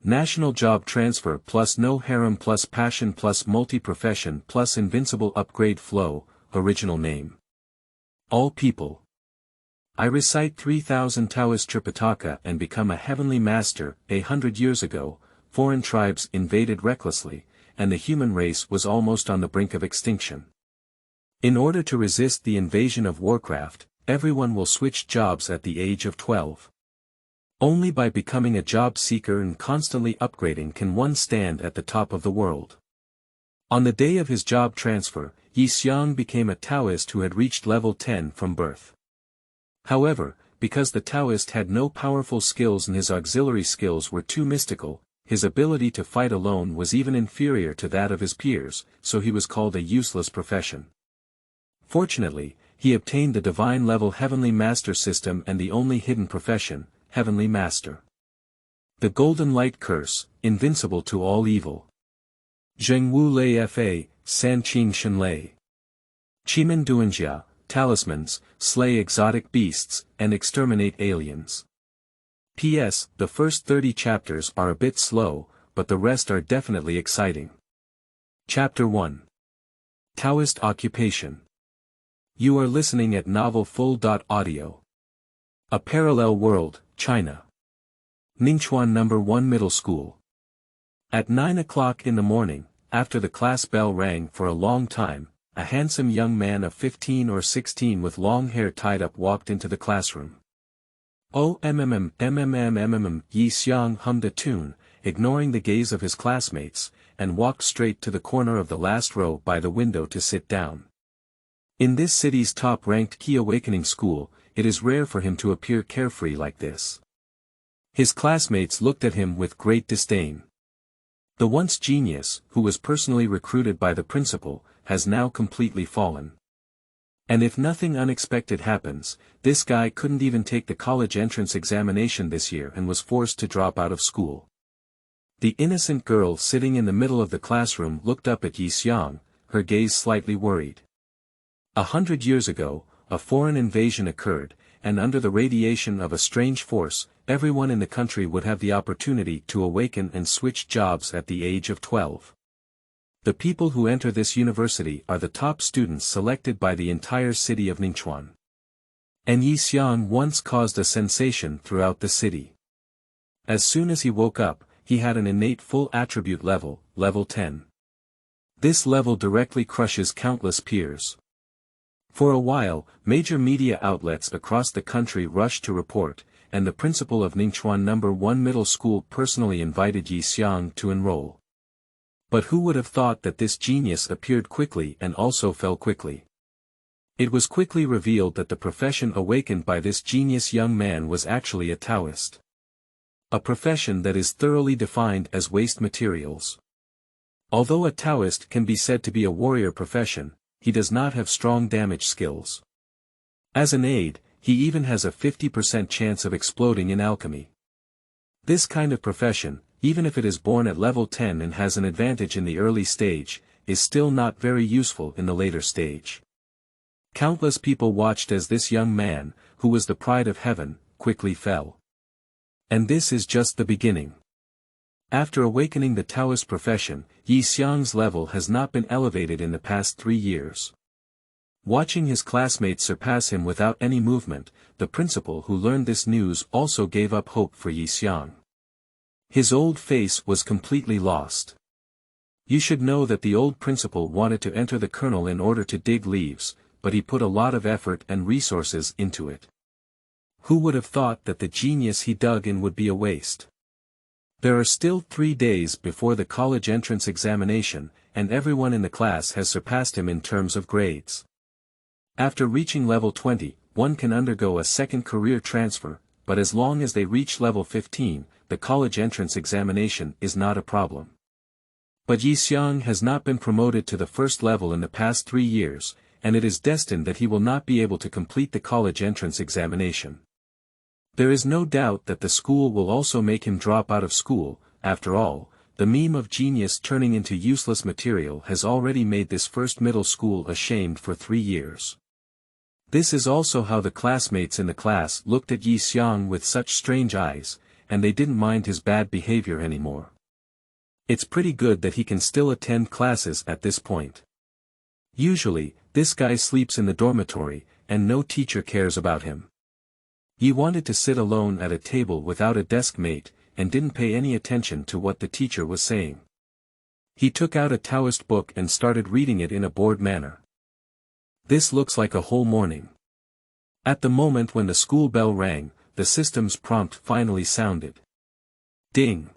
National Job Transfer plus No harem+passion+multi profession+invincible upgrade flow, original name. All people. I recite 3000 Taoist Tripitaka and become a heavenly master. 100 years ago, foreign tribes invaded recklessly, and the human race was almost on the brink of extinction. In order to resist the invasion of Warcraft, everyone will switch jobs at the age of 12. Only by becoming a job seeker and constantly upgrading can one stand at the top of the world. On the day of his job transfer, Yi Xiang became a Taoist who had reached level 10 from birth. However, because the Taoist had no powerful skills and his auxiliary skills were too mystical, his ability to fight alone was even inferior to that of his peers, so he was called a useless profession. Fortunately, he obtained the divine level Heavenly Master system and the only hidden profession, Heavenly Master. The Golden Light Curse, invincible to all evil. Zheng Wu Lei Fa, San Qing Shen Lei. Chimen Duanjia, talismans, slay exotic beasts, and exterminate aliens. P.S. The first 30 chapters are a bit slow, but the rest are definitely exciting. Chapter 1. Taoist Occupation. You are listening at Novel Full.audio. A Parallel World, China. Ningchuan No. 1 Middle School. At 9 o'clock in the morning, after the class bell rang for a long time, a handsome young man of 15 or 16 with long hair tied up walked into the classroom. Oh Yi Xiang hummed a tune, ignoring the gaze of his classmates, and walked straight to the corner of the last row by the window to sit down. In this city's top-ranked Key Awakening school, it is rare for him to appear carefree like this. His classmates looked at him with great disdain. The once genius, who was personally recruited by the principal, has now completely fallen. And if nothing unexpected happens, this guy couldn't even take the college entrance examination this year and was forced to drop out of school. The innocent girl sitting in the middle of the classroom looked up at Yi Xiang, her gaze slightly worried. 100 years ago, a foreign invasion occurred, and under the radiation of a strange force, everyone in the country would have the opportunity to awaken and switch jobs at the age of 12. The people who enter this university are the top students selected by the entire city of Ningchuan. And Yi Xiang once caused a sensation throughout the city. As soon as he woke up, he had an innate full attribute level, level 10. This level directly crushes countless peers. For a while, major media outlets across the country rushed to report, and the principal of Ningchuan No. 1 Middle School personally invited Yi Xiang to enroll. But who would have thought that this genius appeared quickly and also fell quickly? It was quickly revealed that the profession awakened by this genius young man was actually a Taoist. A profession that is thoroughly defined as waste materials. Although a Taoist can be said to be a warrior profession, he does not have strong damage skills. As an aide, he even has a 50% chance of exploding in alchemy. This kind of profession, even if it is born at level 10 and has an advantage in the early stage, is still not very useful in the later stage. Countless people watched as this young man, who was the pride of heaven, quickly fell. And this is just the beginning. After awakening the Taoist profession, Yi Xiang's level has not been elevated in the past 3 years. Watching his classmates surpass him without any movement, the principal who learned this news also gave up hope for Yi Xiang. His old face was completely lost. You should know that the old principal wanted to enter the kernel in order to dig leaves, but he put a lot of effort and resources into it. Who would have thought that the genius he dug in would be a waste? There are still 3 days before the college entrance examination, and everyone in the class has surpassed him in terms of grades. After reaching level 20, one can undergo a second career transfer, but as long as they reach level 15, the college entrance examination is not a problem. But Yi Xiang has not been promoted to the first level in the past 3 years, and it is destined that he will not be able to complete the college entrance examination. There is no doubt that the school will also make him drop out of school. After all, the meme of genius turning into useless material has already made this first middle school ashamed for 3 years. This is also how the classmates in the class looked at Yi Xiang with such strange eyes, and they didn't mind his bad behavior anymore. It's pretty good that he can still attend classes at this point. Usually, this guy sleeps in the dormitory, and no teacher cares about him. He wanted to sit alone at a table without a desk mate, and didn't pay any attention to what the teacher was saying. He took out a Taoist book and started reading it in a bored manner. This looks like a whole morning. At the moment when the school bell rang, the system's prompt finally sounded. Ding!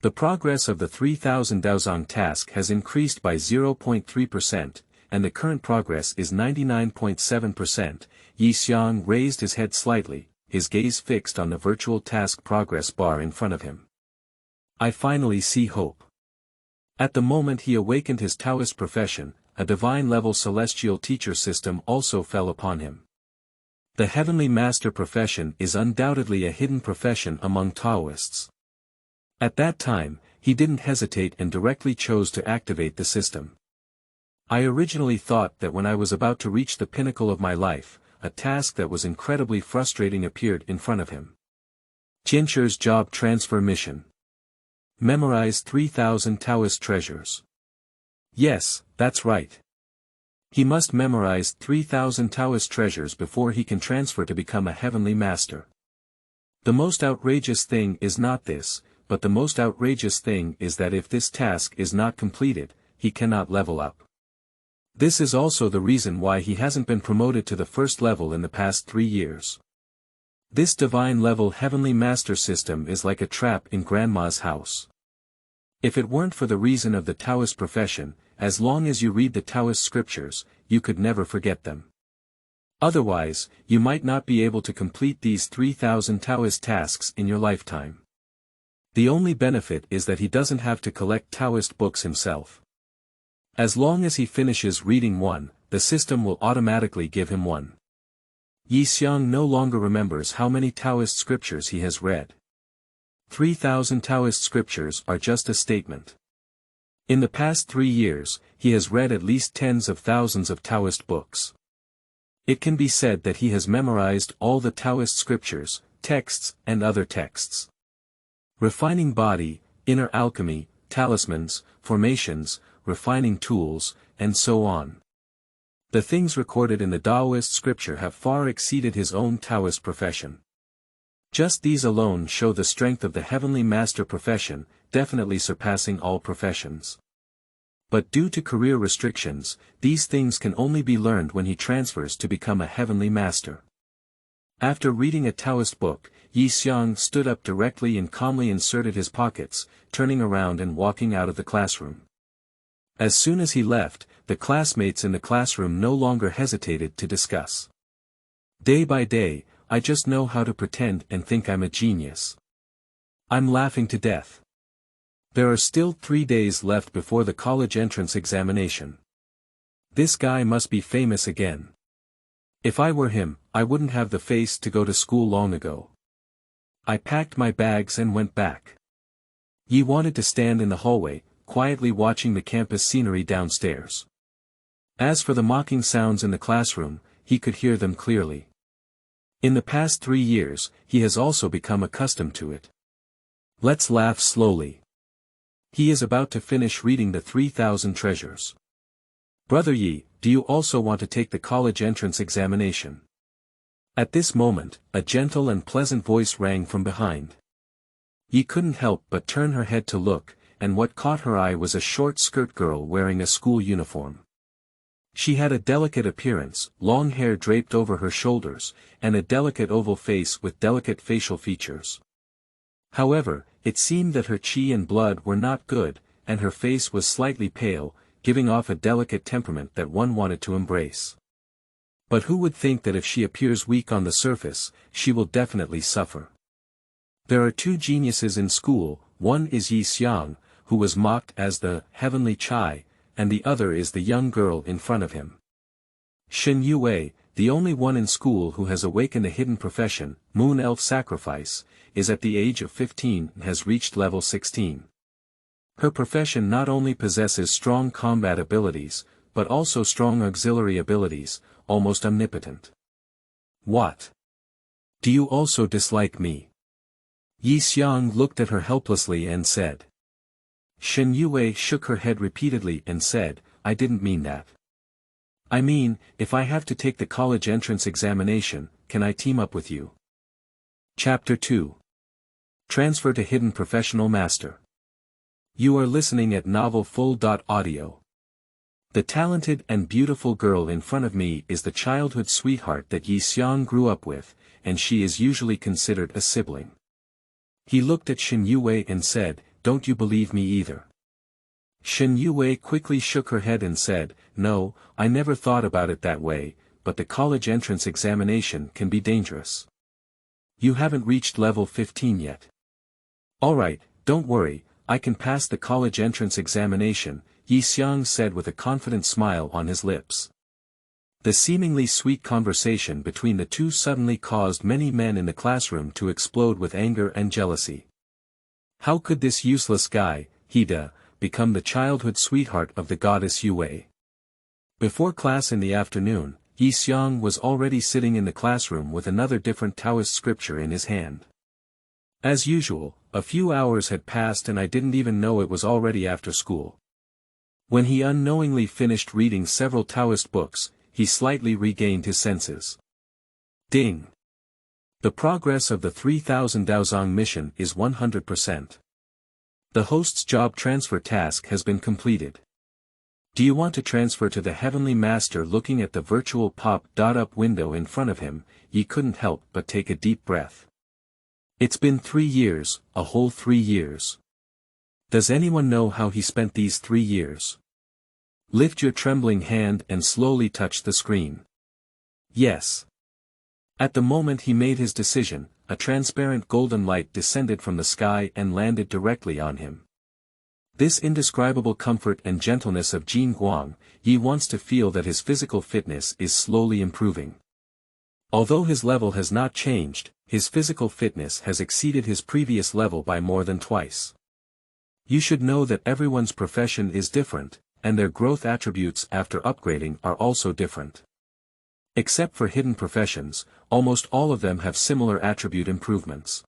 The progress of the 3000 Daozang task has increased by 0.3%, and the current progress is 99.7%. Yi Xiang raised his head slightly, his gaze fixed on the virtual task progress bar in front of him. I finally see hope. At the moment he awakened his Taoist profession, a divine-level celestial teacher system also fell upon him. The Heavenly Master profession is undoubtedly a hidden profession among Taoists. At that time, he didn't hesitate and directly chose to activate the system. I originally thought that when I was about to reach the pinnacle of my life, a task that was incredibly frustrating appeared in front of him. Tiancher's job transfer mission. Memorize 3000 Taoist treasures. Yes, that's right. He must memorize 3000 Taoist treasures before he can transfer to become a heavenly master. The most outrageous thing is not this, but the most outrageous thing is that if this task is not completed, he cannot level up. This is also the reason why he hasn't been promoted to the first level in the past 3 years. This divine-level heavenly master system is like a trap in Grandma's house. If it weren't for the reason of the Taoist profession, as long as you read the Taoist scriptures, you could never forget them. Otherwise, you might not be able to complete these 3000 Taoist tasks in your lifetime. The only benefit is that he doesn't have to collect Taoist books himself. As long as he finishes reading one, the system will automatically give him one. Yi Xiang no longer remembers how many Taoist scriptures he has read. 3000 Taoist scriptures are just a statement. In the past 3 years, he has read at least tens of thousands of Taoist books. It can be said that he has memorized all the Taoist scriptures, texts, and other texts. Refining body, inner alchemy, talismans, formations, refining tools, and so on. The things recorded in the Taoist scripture have far exceeded his own Taoist profession. Just these alone show the strength of the heavenly master profession, definitely surpassing all professions. But due to career restrictions, these things can only be learned when he transfers to become a heavenly master. After reading a Taoist book, Yi Xiang stood up directly and calmly inserted his pockets, turning around and walking out of the classroom. As soon as he left, the classmates in the classroom no longer hesitated to discuss. Day by day, I just know how to pretend and think I'm a genius. I'm laughing to death. There are still 3 days left before the college entrance examination. This guy must be famous again. If I were him, I wouldn't have the face to go to school long ago. I packed my bags and went back. Yi wanted to stand in the hallway, quietly watching the campus scenery downstairs. As for the mocking sounds in the classroom, he could hear them clearly. In the past 3 years, he has also become accustomed to it. Let's laugh slowly. He is about to finish reading the 3000 treasures. Brother Yi, do you also want to take the college entrance examination? At this moment, a gentle and pleasant voice rang from behind. Yi couldn't help but turn her head to look, and what caught her eye was a short-skirt girl wearing a school uniform. She had a delicate appearance, long hair draped over her shoulders, and a delicate oval face with delicate facial features. However, it seemed that her qi and blood were not good, and her face was slightly pale, giving off a delicate temperament that one wanted to embrace. But who would think that if she appears weak on the surface, she will definitely suffer? There are 2 geniuses in school, one is Yi Xiang, who was mocked as the heavenly chai, and the other is the young girl in front of him. Shen Yue, the only one in school who has awakened a hidden profession, Moon Elf Sacrifice, is at the age of 15 and has reached level 16. Her profession not only possesses strong combat abilities, but also strong auxiliary abilities, almost omnipotent. What? Do you also dislike me? Yi Xiang looked at her helplessly and said. Shen Yue shook her head repeatedly and said, I didn't mean that. I mean, if I have to take the college entrance examination, can I team up with you? Chapter 2. Transfer to Hidden Professional Master. You are listening at novelfull.audio. The talented and beautiful girl in front of me is the childhood sweetheart that Yi Xiang grew up with, and she is usually considered a sibling. He looked at Shen Yue and said, Don't you believe me either? Shen Yue quickly shook her head and said, No, I never thought about it that way, but the college entrance examination can be dangerous. You haven't reached level 15 yet. Alright, don't worry, I can pass the college entrance examination, Yi Xiang said with a confident smile on his lips. The seemingly sweet conversation between the two suddenly caused many men in the classroom to explode with anger and jealousy. How could this useless guy, Hida, become the childhood sweetheart of the goddess Yue? Before class in the afternoon, Yi Xiang was already sitting in the classroom with another different Taoist scripture in his hand. As usual, a few hours had passed and I didn't even know it was already after school. When he unknowingly finished reading several Taoist books, he slightly regained his senses. Ding! The progress of the 3000 Daozang mission is 100%. The host's job transfer task has been completed. Do you want to transfer to the Heavenly Master? Looking at the virtual pop-up window in front of him, Yi couldn't help but take a deep breath. It's been 3 years, a whole 3 years. Does anyone know how he spent these 3 years? Lift your trembling hand and slowly touch the screen. Yes. At the moment he made his decision, a transparent golden light descended from the sky and landed directly on him. This indescribable comfort and gentleness of Jin Guang, Yi wants to feel that his physical fitness is slowly improving. Although his level has not changed, his physical fitness has exceeded his previous level by more than twice. You should know that everyone's profession is different, and their growth attributes after upgrading are also different. Except for hidden professions, almost all of them have similar attribute improvements.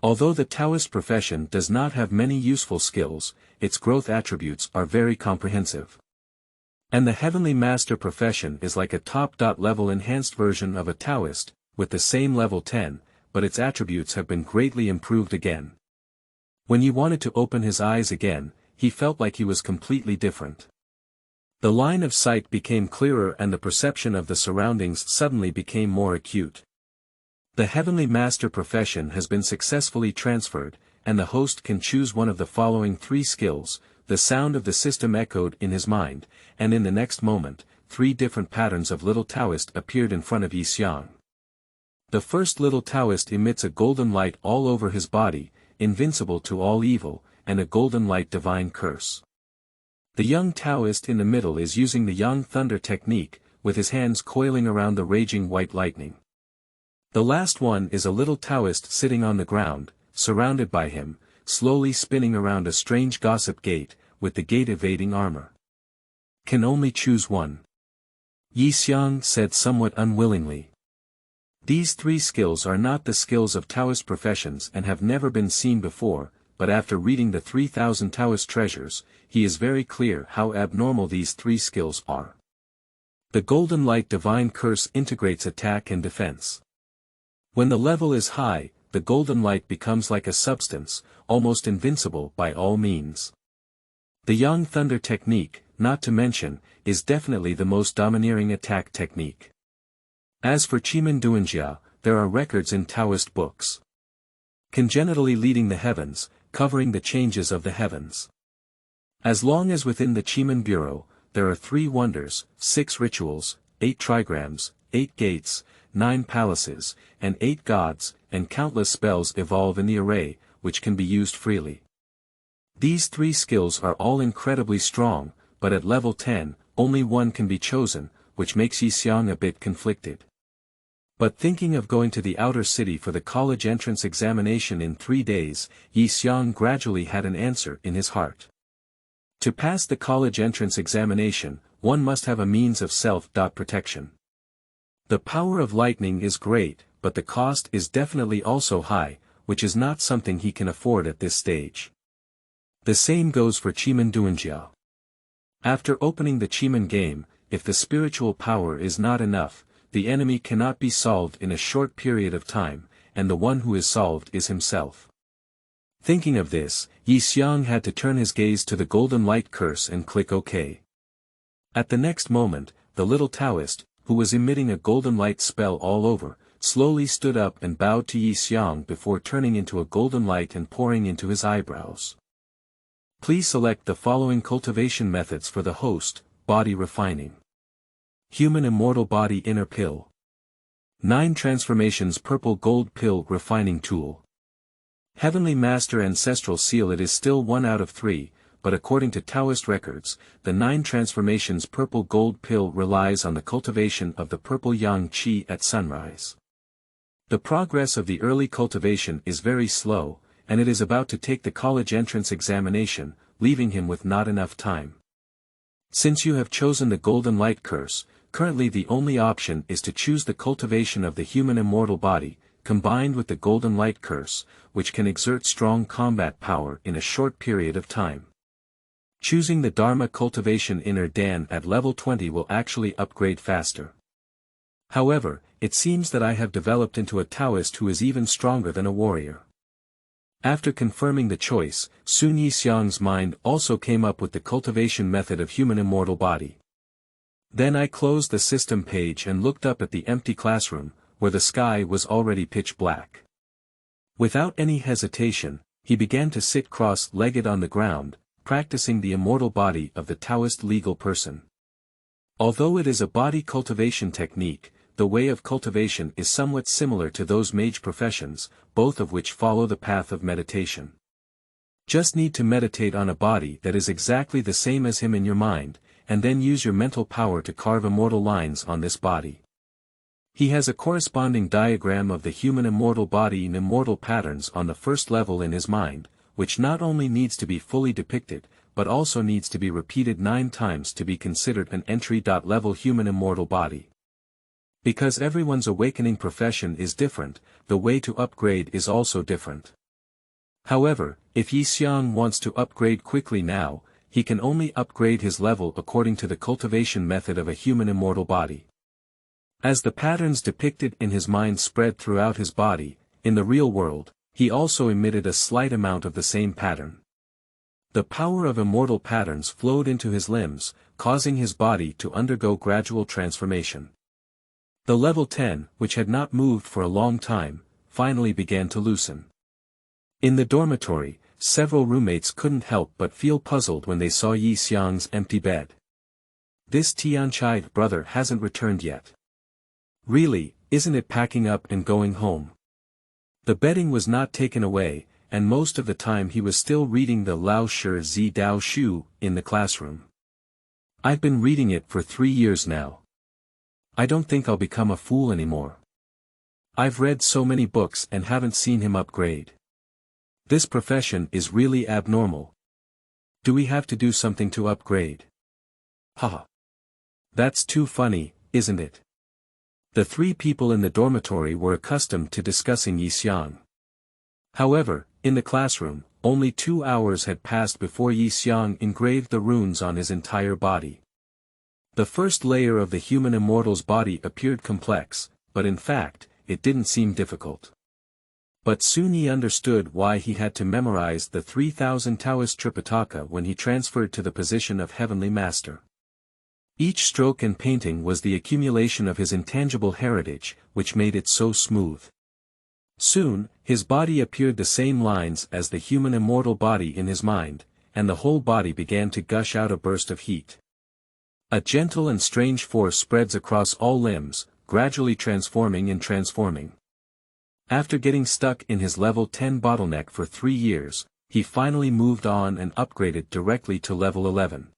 Although the Taoist profession does not have many useful skills, its growth attributes are very comprehensive. And the Heavenly Master profession is like a top-level enhanced version of a Taoist, with the same level 10, but its attributes have been greatly improved again. When he wanted to open his eyes again, he felt like he was completely different. The line of sight became clearer and the perception of the surroundings suddenly became more acute. The Heavenly Master profession has been successfully transferred, and the host can choose one of the following 3 skills. The sound of the system echoed in his mind, and in the next moment, 3 different patterns of little Taoist appeared in front of Yi Xiang. The first little Taoist emits a golden light all over his body, invincible to all evil, and a golden light divine curse. The young Taoist in the middle is using the Yang Thunder technique, with his hands coiling around the raging white lightning. The last one is a little Taoist sitting on the ground, surrounded by him, slowly spinning around a strange gossip gate, with the gate evading armor. Can only choose one. Yi Xiang said somewhat unwillingly. These 3 skills are not the skills of Taoist professions and have never been seen before, but after reading the 3000 Taoist treasures, he is very clear how abnormal these 3 skills are. The Golden Light Divine Curse integrates attack and defense. When the level is high, the golden light becomes like a substance, almost invincible by all means. The Yang Thunder technique, not to mention, is definitely the most domineering attack technique. As for Chimen Duanjia, there are records in Taoist books. Congenitally leading the heavens, covering the changes of the heavens. As long as within the Chimen Bureau, there are 3 wonders, 6 rituals, 8 trigrams, 8 gates, 9 palaces, and 8 gods, and countless spells evolve in the array, which can be used freely. These 3 skills are all incredibly strong, but at level 10, only one can be chosen, which makes Yi Xiang a bit conflicted. But thinking of going to the outer city for the college entrance examination in 3 days, Yi Xiang gradually had an answer in his heart. To pass the college entrance examination, one must have a means of self-protection. The power of lightning is great, but the cost is definitely also high. which is not something he can afford at this stage. The same goes for Chiman Duanjia. After opening the Chiman game, if the spiritual power is not enough, the enemy cannot be solved in a short period of time, and the one who is solved is himself. Thinking of this, Yi Xiang had to turn his gaze to the golden light curse and click OK. At the next moment, the little Taoist, who was emitting a golden light spell all over, slowly stood up and bowed to Yi Xiang before turning into a golden light and pouring into his eyebrows. Please select the following cultivation methods for the host: body refining. Human immortal body inner pill. 9 transformations purple gold pill refining tool. Heavenly Master Ancestral Seal. It is still 1 out of 3, but according to Taoist records, the 9 transformations purple gold pill relies on the cultivation of the purple yang qi at sunrise. The progress of the early cultivation is very slow, and it is about to take the college entrance examination, leaving him with not enough time. Since you have chosen the golden light curse, currently the only option is to choose the cultivation of the human immortal body, combined with the golden light curse, which can exert strong combat power in a short period of time. Choosing the Dharma cultivation inner Dan at level 20 will actually upgrade faster. However, it seems that I have developed into a Taoist who is even stronger than a warrior. After confirming the choice, Sun Yi Xiang's mind also came up with the cultivation method of human immortal body. Then I closed the system page and looked up at the empty classroom, where the sky was already pitch black. Without any hesitation, he began to sit cross-legged on the ground, practicing the immortal body of the Taoist legal person. Although it is a body cultivation technique, the way of cultivation is somewhat similar to those mage professions, both of which follow the path of meditation. Just need to meditate on a body that is exactly the same as him in your mind, and then use your mental power to carve immortal lines on this body. He has a corresponding diagram of the human immortal body in immortal patterns on the first level in his mind, which not only needs to be fully depicted, but also needs to be repeated 9 times to be considered an entry-level human immortal body. Because everyone's awakening profession is different, the way to upgrade is also different. However, if Yi Xiang wants to upgrade quickly now, he can only upgrade his level according to the cultivation method of a human immortal body. As the patterns depicted in his mind spread throughout his body, in the real world, he also emitted a slight amount of the same pattern. The power of immortal patterns flowed into his limbs, causing his body to undergo gradual transformation. The level 10, which had not moved for a long time, finally began to loosen. In the dormitory, several roommates couldn't help but feel puzzled when they saw Yi Xiang's empty bed. This Tianchai brother hasn't returned yet. Really, isn't it packing up and going home? The bedding was not taken away, and most of the time he was still reading the Lao Shi Zi Dao Shu in the classroom. I've been reading it for 3 years now. I don't think I'll become a fool anymore. I've read so many books and haven't seen him upgrade. This profession is really abnormal. Do we have to do something to upgrade? Haha. That's too funny, isn't it? The 3 people in the dormitory were accustomed to discussing Yi Xiang. However, in the classroom, only 2 hours had passed before Yi Xiang engraved the runes on his entire body. The first layer of the human immortal's body appeared complex, but in fact, it didn't seem difficult. But soon he understood why he had to memorize the 3000 Taoist Tripitaka when he transferred to the position of Heavenly Master. Each stroke and painting was the accumulation of his intangible heritage, which made it so smooth. Soon, his body appeared the same lines as the human immortal body in his mind, and the whole body began to gush out a burst of heat. A gentle and strange force spreads across all limbs, gradually transforming and transforming. After getting stuck in his level 10 bottleneck for 3 years, he finally moved on and upgraded directly to level 11.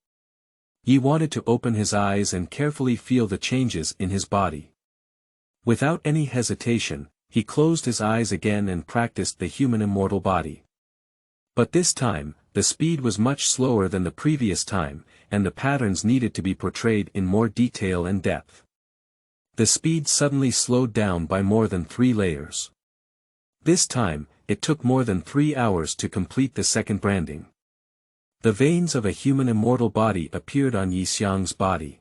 He wanted to open his eyes and carefully feel the changes in his body. Without any hesitation, he closed his eyes again and practiced the human immortal body. But this time, the speed was much slower than the previous time, and the patterns needed to be portrayed in more detail and depth. The speed suddenly slowed down by more than 3 layers. This time, it took more than 3 hours to complete the second branding. The veins of a human immortal body appeared on Yi Xiang's body.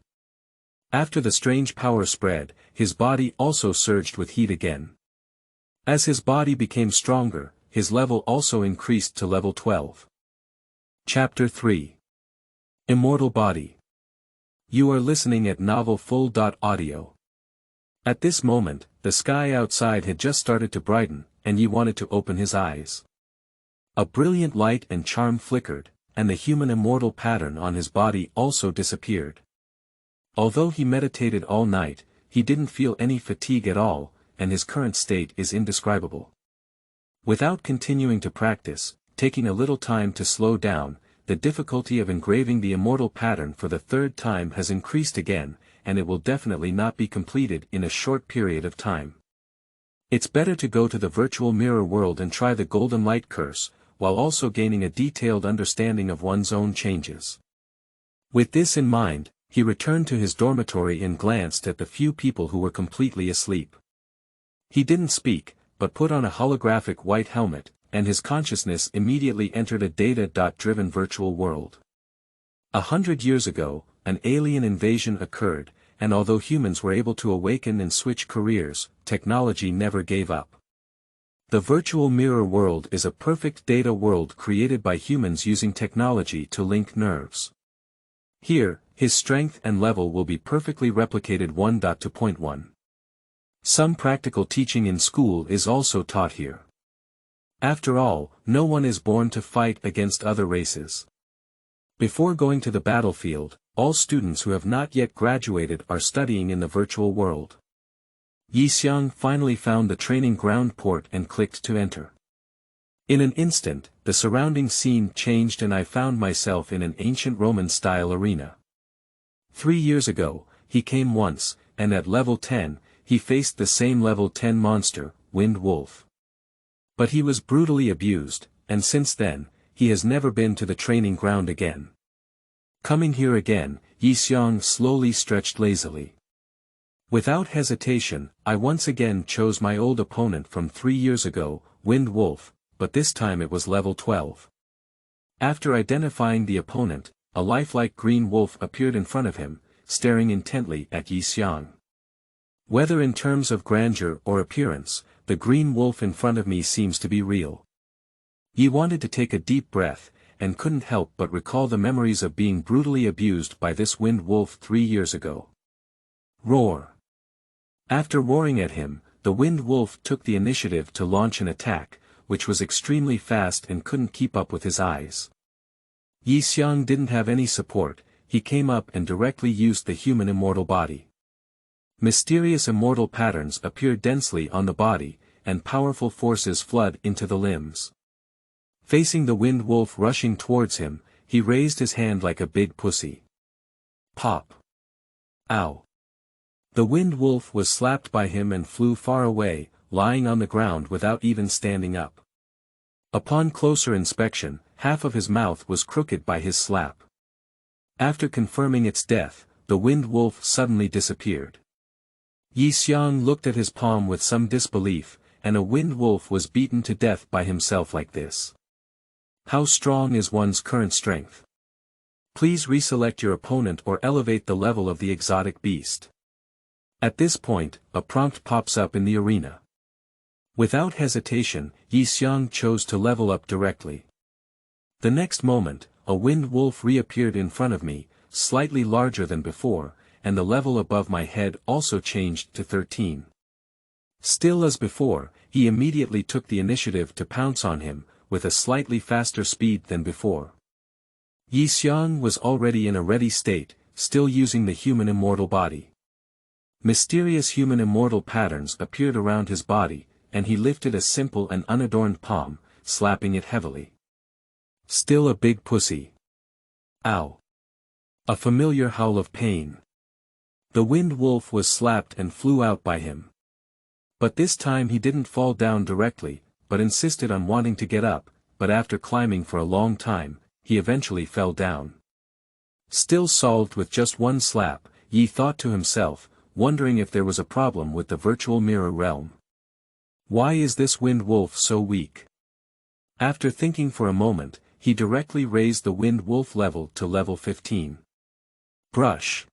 After the strange power spread, his body also surged with heat again. As his body became stronger, his level also increased to level 12. Chapter 3. Immortal Body. You are listening at Novel Full.audio. At this moment, the sky outside had just started to brighten, and Yi wanted to open his eyes. A brilliant light and charm flickered, and the human immortal pattern on his body also disappeared. Although he meditated all night, he didn't feel any fatigue at all, and his current state is indescribable. Without continuing to practice, taking a little time to slow down, the difficulty of engraving the immortal pattern for the third time has increased again, and it will definitely not be completed in a short period of time. It's better to go to the virtual mirror world and try the golden light curse, while also gaining a detailed understanding of one's own changes. With this in mind, he returned to his dormitory and glanced at the few people who were completely asleep. He didn't speak, but put on a holographic white helmet, and his consciousness immediately entered a data-driven virtual world. 100 years ago, an alien invasion occurred, and although humans were able to awaken and switch careers, technology never gave up. The virtual mirror world is a perfect data world created by humans using technology to link nerves. Here, his strength and level will be perfectly replicated 1.2.1. Some practical teaching in school is also taught here. After all, no one is born to fight against other races. Before going to the battlefield, all students who have not yet graduated are studying in the virtual world. Yi Xiang finally found the training ground port and clicked to enter. In an instant, the surrounding scene changed and I found myself in an ancient Roman-style arena. 3 years ago, he came once, and at level 10, he faced the same level 10 monster, Wind Wolf. But he was brutally abused, and since then, he has never been to the training ground again. Coming here again, Yi Xiang slowly stretched lazily. Without hesitation, I once again chose my old opponent from 3 years ago, Wind Wolf, but this time it was level 12. After identifying the opponent, a lifelike green wolf appeared in front of him, staring intently at Yi Xiang. Whether in terms of grandeur or appearance, the green wolf in front of me seems to be real. Yi wanted to take a deep breath, and couldn't help but recall the memories of being brutally abused by this wind wolf 3 years ago. Roar. After roaring at him, the wind wolf took the initiative to launch an attack, which was extremely fast and couldn't keep up with his eyes. Yi Xiang didn't have any support, he came up and directly used the human immortal body. Mysterious immortal patterns appear densely on the body, and powerful forces flood into the limbs. Facing the wind wolf rushing towards him, he raised his hand like a big pussy. Pop. Ow. The wind wolf was slapped by him and flew far away, lying on the ground without even standing up. Upon closer inspection, half of his mouth was crooked by his slap. After confirming its death, the wind wolf suddenly disappeared. Yi Xiang looked at his palm with some disbelief, and a wind wolf was beaten to death by himself like this. How strong is one's current strength? Please reselect your opponent or elevate the level of the exotic beast. At this point, a prompt pops up in the arena. Without hesitation, Yi Xiang chose to level up directly. The next moment, a wind wolf reappeared in front of me, slightly larger than before, and the level above my head also changed to 13. Still as before, he immediately took the initiative to pounce on him, with a slightly faster speed than before. Yi Xiang was already in a ready state, still using the human immortal body. Mysterious human immortal patterns appeared around his body, and he lifted a simple and unadorned palm, slapping it heavily. Still a big pussy. Ow. A familiar howl of pain. The wind wolf was slapped and flew out by him. But this time he didn't fall down directly, but insisted on wanting to get up, but after climbing for a long time, he eventually fell down. Still solved with just one slap, Yi thought to himself, wondering if there was a problem with the virtual mirror realm. Why is this wind wolf so weak? After thinking for a moment, he directly raised the wind wolf level to level 15. Brush.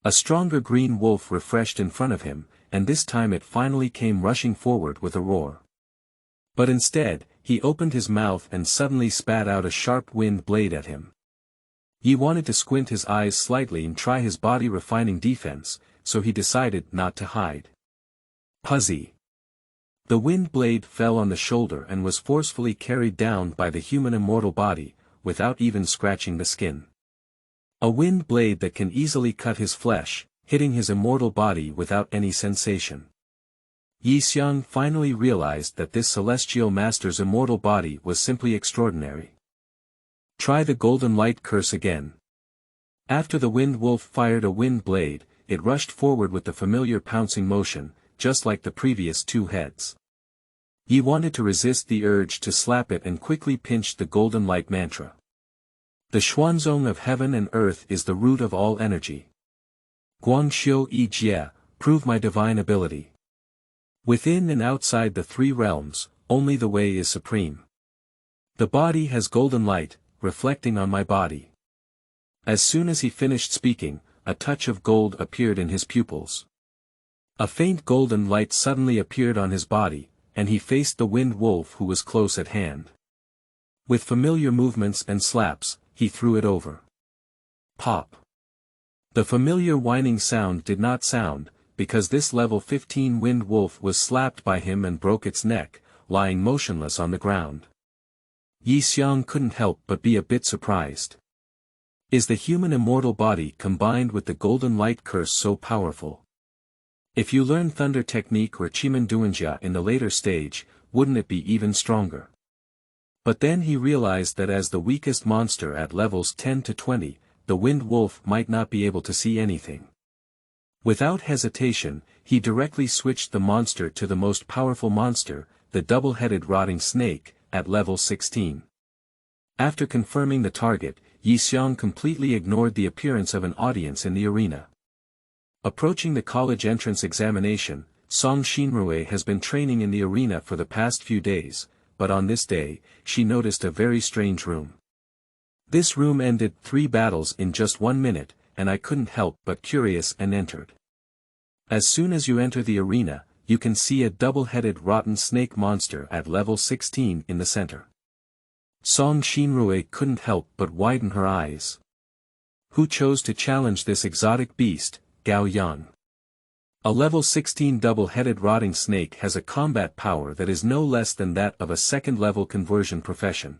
A stronger green wolf refreshed in front of him, and this time it finally came rushing forward with a roar. But instead, he opened his mouth and suddenly spat out a sharp wind blade at him. He wanted to squint his eyes slightly and try his body refining defense, so he decided not to hide. Puzzy. The wind blade fell on the shoulder and was forcefully carried down by the human immortal body, without even scratching the skin. A wind blade that can easily cut his flesh, hitting his immortal body without any sensation. Yi Xiang finally realized that this celestial master's immortal body was simply extraordinary. Try the golden light curse again. After the wind wolf fired a wind blade, it rushed forward with the familiar pouncing motion, just like the previous two heads. Yi wanted to resist the urge to slap it and quickly pinched the golden light mantra. The Xuanzong of heaven and earth is the root of all energy. Guangxiu Yi Jie, prove my divine ability. Within and outside the three realms, only the way is supreme. The body has golden light, reflecting on my body. As soon as he finished speaking, a touch of gold appeared in his pupils. A faint golden light suddenly appeared on his body, and he faced the wind wolf who was close at hand. With familiar movements and slaps, he threw it over. Pop. The familiar whining sound did not sound, because this level 15 wind wolf was slapped by him and broke its neck, lying motionless on the ground. Yi Xiang couldn't help but be a bit surprised. Is the human immortal body combined with the golden light curse so powerful? If you learn thunder technique or Chimen Duanjia in the later stage, wouldn't it be even stronger? But then he realized that as the weakest monster at levels 10 to 20, the wind wolf might not be able to see anything. Without hesitation, he directly switched the monster to the most powerful monster, the double-headed rotting snake, at level 16. After confirming the target, Yi Xiang completely ignored the appearance of an audience in the arena. Approaching the college entrance examination, Song Xinrui has been training in the arena for the past few days, but on this day, she noticed a very strange room. This room ended 3 battles in just 1 minute, and I couldn't help but curious and entered. As soon as you enter the arena, you can see a double-headed rotten snake monster at level 16 in the center. Song Xinrui couldn't help but widen her eyes. Who chose to challenge this exotic beast, Gao Yang? A level 16 double-headed rotting snake has a combat power that is no less than that of a second-level conversion profession.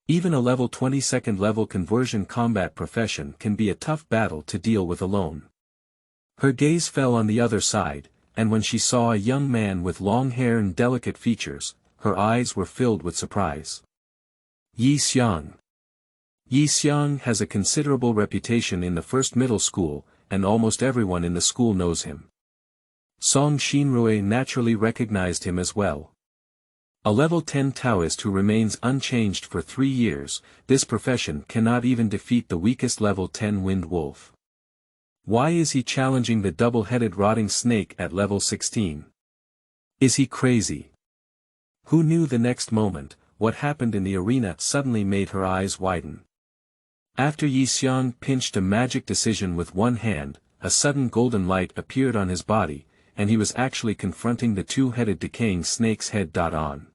Even a level 20 second-level conversion combat profession can be a tough battle to deal with alone. Her gaze fell on the other side, and when she saw a young man with long hair and delicate features, her eyes were filled with surprise. Yi Xiang. Yi Xiang has a considerable reputation in the first middle school, and almost everyone in the school knows him. Song Xinrui naturally recognized him as well. A level 10 Taoist who remains unchanged for 3 years, this profession cannot even defeat the weakest level 10 wind wolf. Why is he challenging the double-headed rotting snake at level 16? Is he crazy? Who knew the next moment, what happened in the arena suddenly made her eyes widen. After Yi Xiang pinched a magic decision with one hand, a sudden golden light appeared on his body, and he was actually confronting the two-headed decaying snake's head. On.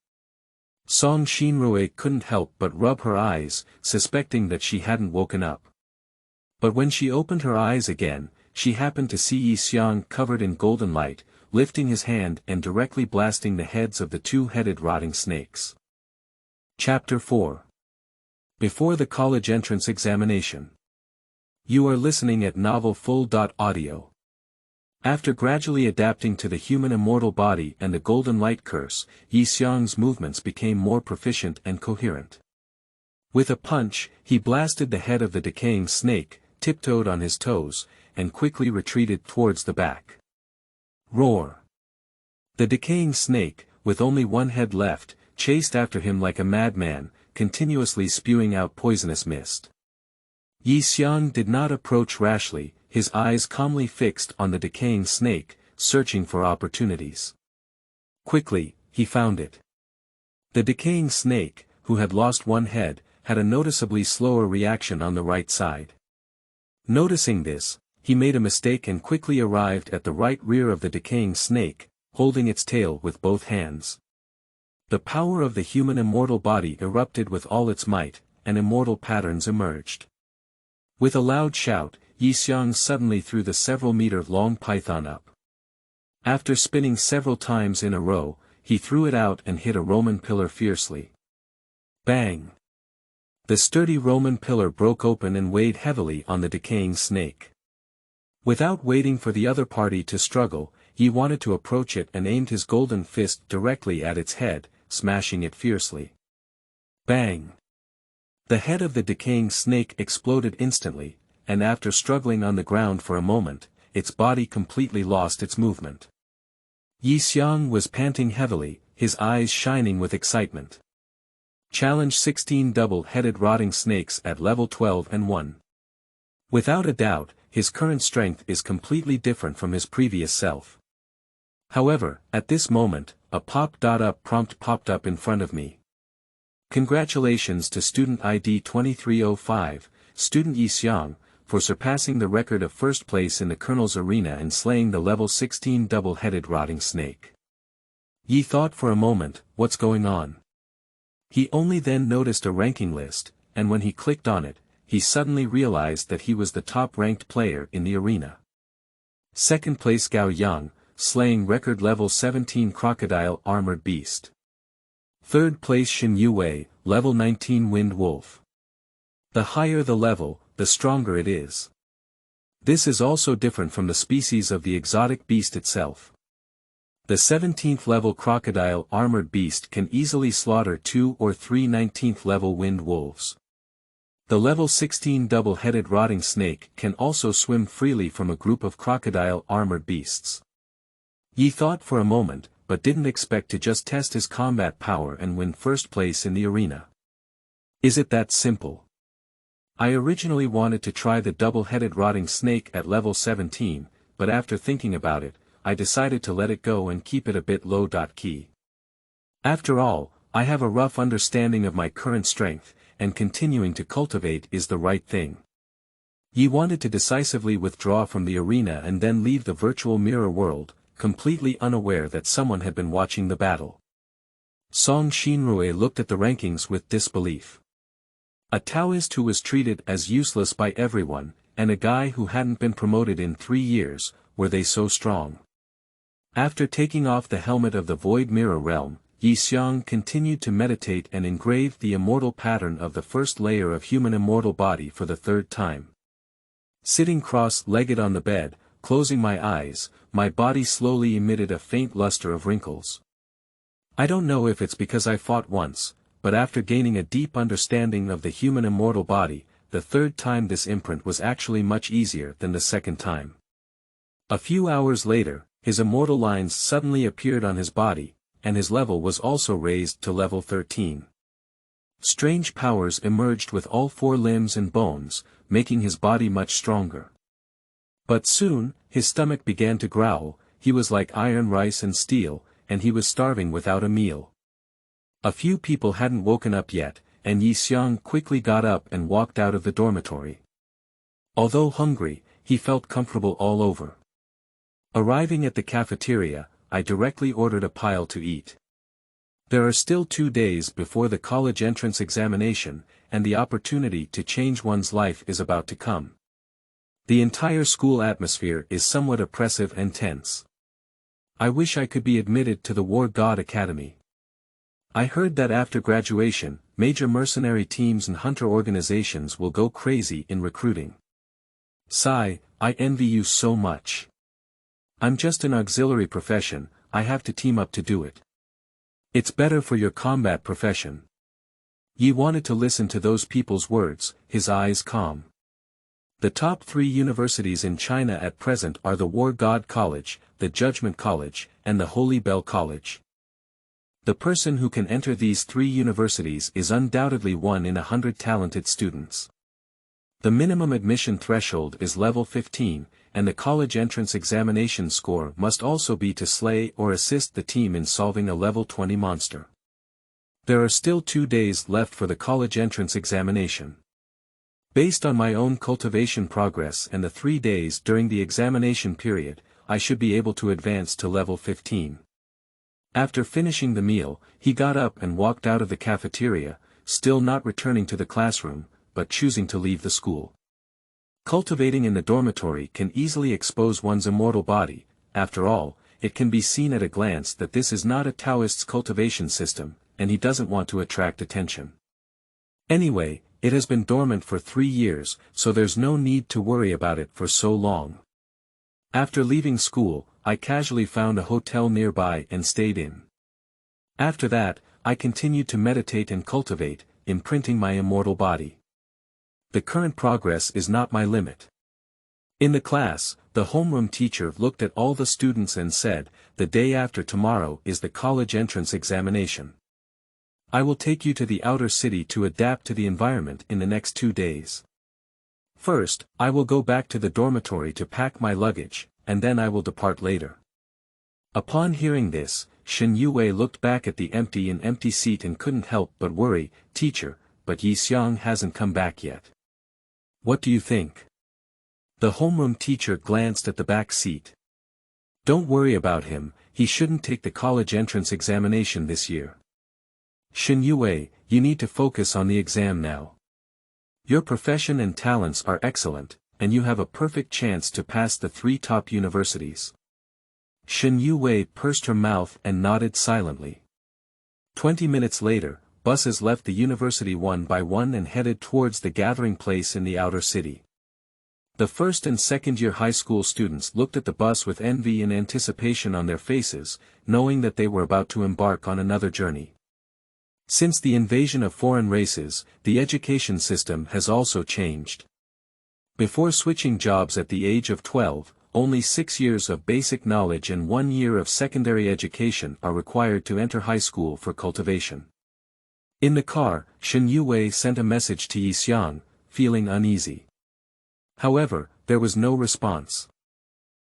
Song Xinrui couldn't help but rub her eyes, suspecting that she hadn't woken up. But when she opened her eyes again, she happened to see Yi Xiang covered in golden light, lifting his hand and directly blasting the heads of the two-headed rotting snakes. Chapter 4. Before the college entrance examination. You are listening at novelfull.audio. After gradually adapting to the human immortal body and the golden light curse, Yi Xiang's movements became more proficient and coherent. With a punch, he blasted the head of the decaying snake, tiptoed on his toes, and quickly retreated towards the back. Roar! The decaying snake, with only one head left, chased after him like a madman, continuously spewing out poisonous mist. Yi Xiang did not approach rashly, his eyes calmly fixed on the decaying snake, searching for opportunities. Quickly, he found it. The decaying snake, who had lost one head, had a noticeably slower reaction on the right side. Noticing this, he made a mistake and quickly arrived at the right rear of the decaying snake, holding its tail with both hands. The power of the human immortal body erupted with all its might, and immortal patterns emerged. With a loud shout, Yi Xiang suddenly threw the several-meter-long python up. After spinning several times in a row, he threw it out and hit a Roman pillar fiercely. Bang! The sturdy Roman pillar broke open and weighed heavily on the decaying snake. Without waiting for the other party to struggle, Yi wanted to approach it and aimed his golden fist directly at its head, smashing it fiercely. Bang! The head of the decaying snake exploded instantly, and after struggling on the ground for a moment, its body completely lost its movement. Yi Xiang was panting heavily, his eyes shining with excitement. Challenge 16 double-headed rotting snakes at level 12 and 1. Without a doubt, his current strength is completely different from his previous self. However, at this moment, a pop-up prompt popped up in front of me. Congratulations to student ID 2305, student Yi Xiang, for surpassing the record of first place in the Colonel's arena and slaying the level 16 double-headed rotting snake. Yi thought for a moment, what's going on? He only then noticed a ranking list, and when he clicked on it, he suddenly realized that he was the top-ranked player in the arena. Second place Gao Yang, slaying record level 17 crocodile armored beast. Third place Shin Yue, level 19 wind wolf. The higher the level, the stronger it is. This is also different from the species of the exotic beast itself. The 17th level crocodile armored beast can easily slaughter 2 or 3 19th level wind wolves. The level 16 double-headed rotting snake can also swim freely from a group of crocodile armored beasts. Yi thought for a moment, but didn't expect to just test his combat power and win first place in the arena. Is it that simple? I originally wanted to try the double-headed rotting snake at level 17, but after thinking about it, I decided to let it go and keep it a bit low. Key. After all, I have a rough understanding of my current strength, and continuing to cultivate is the right thing. Yi wanted to decisively withdraw from the arena and then leave the virtual mirror world, completely unaware that someone had been watching the battle. Song Xinrui looked at the rankings with disbelief. A Taoist who was treated as useless by everyone, and a guy who hadn't been promoted in 3 years, were they so strong? After taking off the helmet of the Void Mirror Realm, Yi Xiang continued to meditate and engraved the immortal pattern of the first layer of human immortal body for the 3rd time. Sitting cross-legged on the bed, closing my eyes, my body slowly emitted a faint luster of wrinkles. I don't know if it's because I fought once, but after gaining a deep understanding of the human immortal body, the 3rd time this imprint was actually much easier than the 2nd time. A few hours later, his immortal lines suddenly appeared on his body, and his level was also raised to level 13. Strange powers emerged with all 4 limbs and bones, making his body much stronger. But soon, his stomach began to growl, he was like iron, rice and steel, and he was starving without a meal. A few people hadn't woken up yet, and Yi Xiang quickly got up and walked out of the dormitory. Although hungry, he felt comfortable all over. Arriving at the cafeteria, I directly ordered a pile to eat. There are still 2 days before the college entrance examination, and the opportunity to change one's life is about to come. The entire school atmosphere is somewhat oppressive and tense. I wish I could be admitted to the War God Academy. I heard that after graduation, major mercenary teams and hunter organizations will go crazy in recruiting. Sigh, I envy you so much. I'm just an auxiliary profession, I have to team up to do it. It's better for your combat profession. Yi wanted to listen to those people's words, his eyes calm. The top 3 universities in China at present are the War God College, the Judgment College, and the Holy Bell College. The person who can enter these 3 universities is undoubtedly 1 in 100 talented students. The minimum admission threshold is level 15, and the college entrance examination score must also be to slay or assist the team in solving a level 20 monster. There are still 2 days left for the college entrance examination. Based on my own cultivation progress and the 3 days during the examination period, I should be able to advance to level 15. After finishing the meal, he got up and walked out of the cafeteria, still not returning to the classroom, but choosing to leave the school. Cultivating in the dormitory can easily expose one's immortal body. After all, it can be seen at a glance that this is not a Taoist's cultivation system, and he doesn't want to attract attention. Anyway, it has been dormant for 3 years, so there's no need to worry about it for so long. After leaving school, I casually found a hotel nearby and stayed in. After that, I continued to meditate and cultivate, imprinting my immortal body. The current progress is not my limit. In the class, the homeroom teacher looked at all the students and said, "The day after tomorrow is the college entrance examination. I will take you to the outer city to adapt to the environment in the next 2 days. First, I will go back to the dormitory to pack my luggage, and then I will depart later." Upon hearing this, Shen Yue looked back at the empty seat and couldn't help but worry. "Teacher, but Yi Xiang hasn't come back yet. What do you think?" The homeroom teacher glanced at the back seat. "Don't worry about him, he shouldn't take the college entrance examination this year. Shen Yue, you need to focus on the exam now. Your profession and talents are excellent, and you have a perfect chance to pass the 3 top universities." Shen Yue pursed her mouth and nodded silently. 20 minutes later, buses left the university one by one and headed towards the gathering place in the outer city. The first and second-year high school students looked at the bus with envy and anticipation on their faces, knowing that they were about to embark on another journey. Since the invasion of foreign races, the education system has also changed. Before switching jobs at the age of 12, only 6 years of basic knowledge and 1 year of secondary education are required to enter high school for cultivation. In the car, Shen Yue sent a message to Yi Xiang, feeling uneasy. However, there was no response.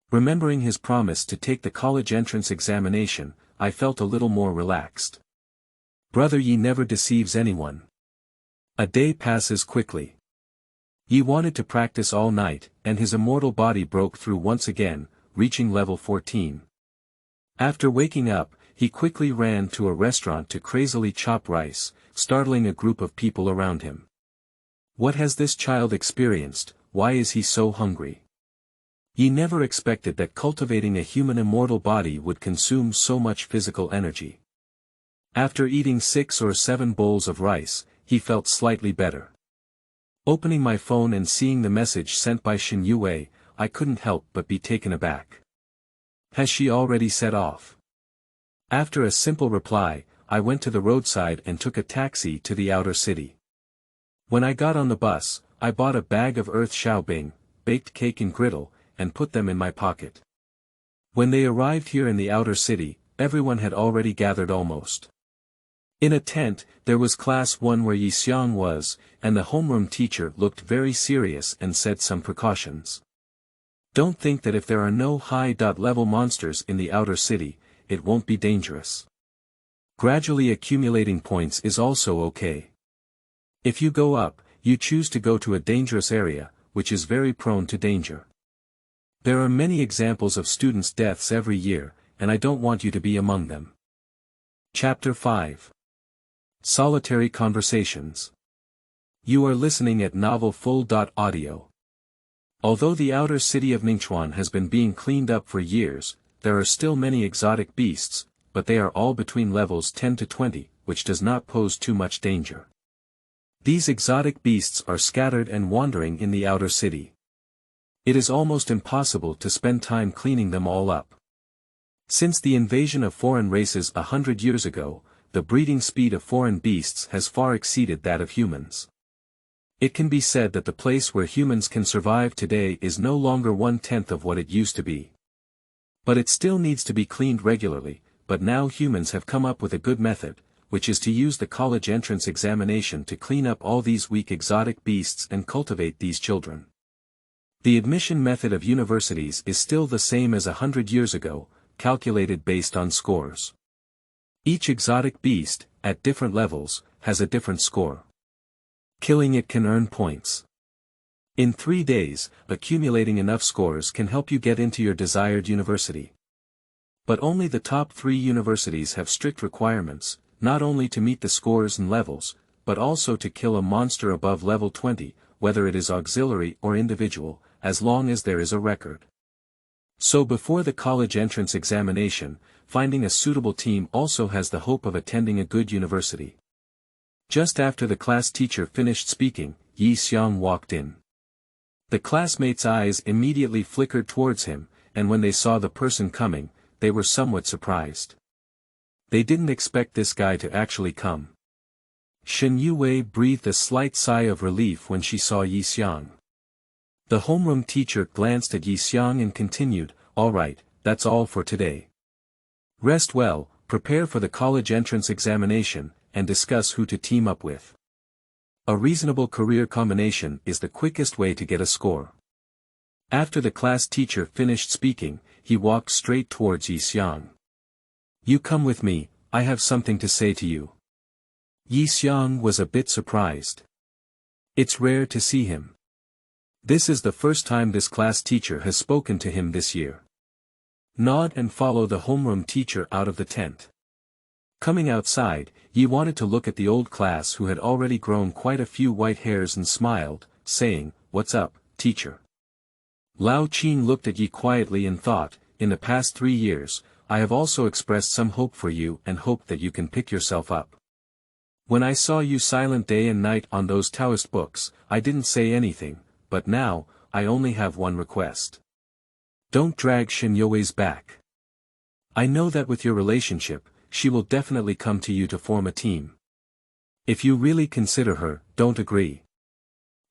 Remembering his promise to take the college entrance examination, I felt a little more relaxed. Brother Yi never deceives anyone. A day passes quickly. Yi wanted to practice all night, and his immortal body broke through once again, reaching level 14. After waking up, he quickly ran to a restaurant to crazily chop rice, startling a group of people around him. What has this child experienced? Why is he so hungry? Yi never expected that cultivating a human immortal body would consume so much physical energy. After eating 6 or 7 bowls of rice, he felt slightly better. Opening my phone and seeing the message sent by Shen Yue, I couldn't help but be taken aback. Has she already set off? After a simple reply, I went to the roadside and took a taxi to the outer city. When I got on the bus, I bought a bag of earth xiaobing, baked cake and griddle, and put them in my pocket. When they arrived here in the outer city, everyone had already gathered almost. In a tent, there was class 1 where Yi Xiang was, and the homeroom teacher looked very serious and said some precautions. Don't think that if there are no high-level monsters in the outer city, it won't be dangerous. Gradually accumulating points is also okay. If you go up, you choose to go to a dangerous area, which is very prone to danger. There are many examples of students' deaths every year, and I don't want you to be among them. Chapter 5. Solitary Conversations. You are listening at novelfull.audio. Although the outer city of Ningchuan has been being cleaned up for years, there are still many exotic beasts, but they are all between levels 10 to 20, which does not pose too much danger. These exotic beasts are scattered and wandering in the outer city. It is almost impossible to spend time cleaning them all up. Since the invasion of foreign races 100 years ago, the breeding speed of foreign beasts has far exceeded that of humans. It can be said that the place where humans can survive today is no longer 1/10 of what it used to be. But it still needs to be cleaned regularly, but now humans have come up with a good method, which is to use the college entrance examination to clean up all these weak exotic beasts and cultivate these children. The admission method of universities is still the same as 100 years ago, calculated based on scores. Each exotic beast, at different levels, has a different score. Killing it can earn points. In 3 days, accumulating enough scores can help you get into your desired university. But only the top 3 universities have strict requirements, not only to meet the scores and levels, but also to kill a monster above level 20, whether it is auxiliary or individual, as long as there is a record. So before the college entrance examination, finding a suitable team also has the hope of attending a good university. Just after the class teacher finished speaking, Yi Xiang walked in. The classmates' eyes immediately flickered towards him, and when they saw the person coming, they were somewhat surprised. They didn't expect this guy to actually come. Shen Yue breathed a slight sigh of relief when she saw Yi Xiang. The homeroom teacher glanced at Yi Xiang and continued, "All right, that's all for today. Rest well, prepare for the college entrance examination, and discuss who to team up with. A reasonable career combination is the quickest way to get a score." After the class teacher finished speaking, he walked straight towards Yi Xiang. "You come with me, I have something to say to you." Yi Xiang was a bit surprised. It's rare to see him. This is the first time this class teacher has spoken to him this year. Nod and follow the homeroom teacher out of the tent. Coming outside, Yi wanted to look at the old class who had already grown quite a few white hairs and smiled, saying, "What's up, teacher?" Lao Qin looked at Yi quietly and thought, "In the past 3 years, I have also expressed some hope for you and hoped that you can pick yourself up. When I saw you silent day and night on those Taoist books, I didn't say anything, but now, I only have one request. Don't drag Shen Yue's back. I know that with your relationship, she will definitely come to you to form a team. If you really consider her, don't agree."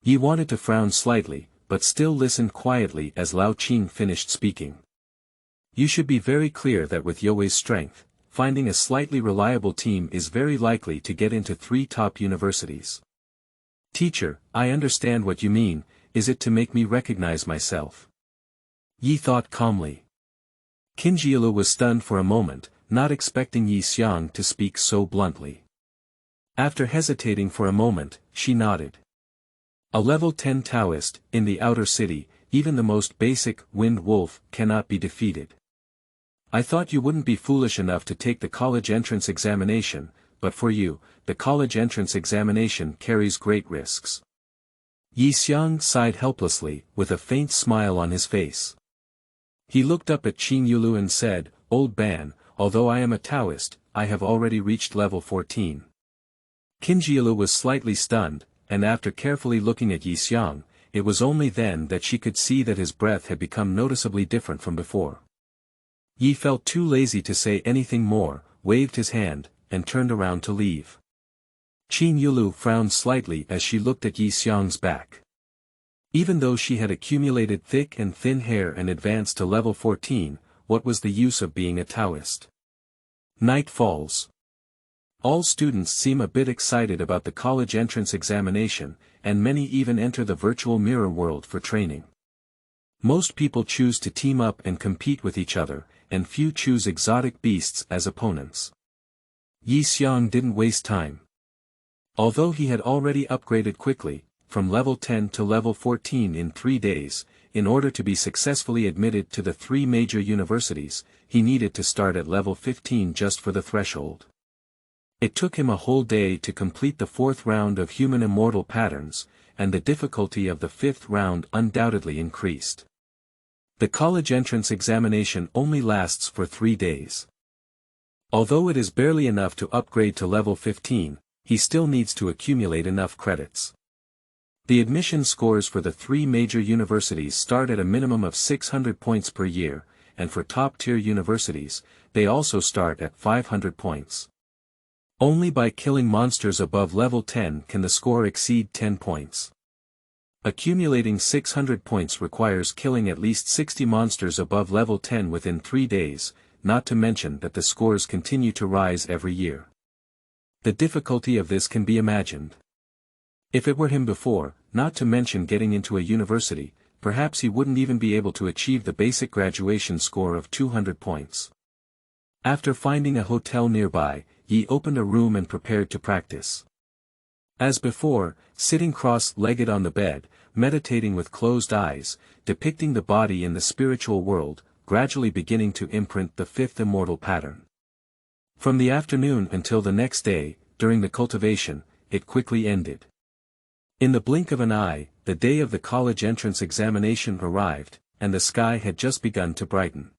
Yi wanted to frown slightly, but still listened quietly as Lao Qin finished speaking. "You should be very clear that with Yue's strength, finding a slightly reliable team is very likely to get into 3 top universities." "Teacher, I understand what you mean, is it to make me recognize myself?" Yi thought calmly. Qinjielu was stunned for a moment, not expecting Yi Xiang to speak so bluntly. After hesitating for a moment, she nodded. A level 10 Taoist, in the outer city, even the most basic Wind Wolf, cannot be defeated. I thought you wouldn't be foolish enough to take the college entrance examination, but for you, the college entrance examination carries great risks. Yi Xiang sighed helplessly, with a faint smile on his face. He looked up at Qin Yulu and said, "Old Ban, although I am a Taoist, I have already reached level 14. Qinjielu was slightly stunned, and after carefully looking at Yi Xiang, it was only then that she could see that his breath had become noticeably different from before. Yi felt too lazy to say anything more, waved his hand, and turned around to leave. Qin Yulu frowned slightly as she looked at Yi Xiang's back. Even though she had accumulated thick and thin hair and advanced to level 14, what was the use of being a Taoist? Night falls. All students seem a bit excited about the college entrance examination, and many even enter the virtual mirror world for training. Most people choose to team up and compete with each other, and few choose exotic beasts as opponents. Yi Xiang didn't waste time. Although he had already upgraded quickly, from level 10 to level 14 in 3 days, in order to be successfully admitted to the 3 major universities, he needed to start at level 15 just for the threshold. It took him a whole day to complete the 4th round of human immortal patterns, and the difficulty of the 5th round undoubtedly increased. The college entrance examination only lasts for 3 days. Although it is barely enough to upgrade to level 15, he still needs to accumulate enough credits. The admission scores for the 3 major universities start at a minimum of 600 points per year, and for top-tier universities, they also start at 500 points. Only by killing monsters above level 10 can the score exceed 10 points. Accumulating 600 points requires killing at least 60 monsters above level 10 within 3 days, not to mention that the scores continue to rise every year. The difficulty of this can be imagined. If it were him before, not to mention getting into a university, perhaps he wouldn't even be able to achieve the basic graduation score of 200 points. After finding a hotel nearby, Yi opened a room and prepared to practice. As before, sitting cross-legged on the bed, meditating with closed eyes, depicting the body in the spiritual world, gradually beginning to imprint the fifth immortal pattern. From the afternoon until the next day, during the cultivation, it quickly ended. In the blink of an eye, the day of the college entrance examination arrived, and the sky had just begun to brighten.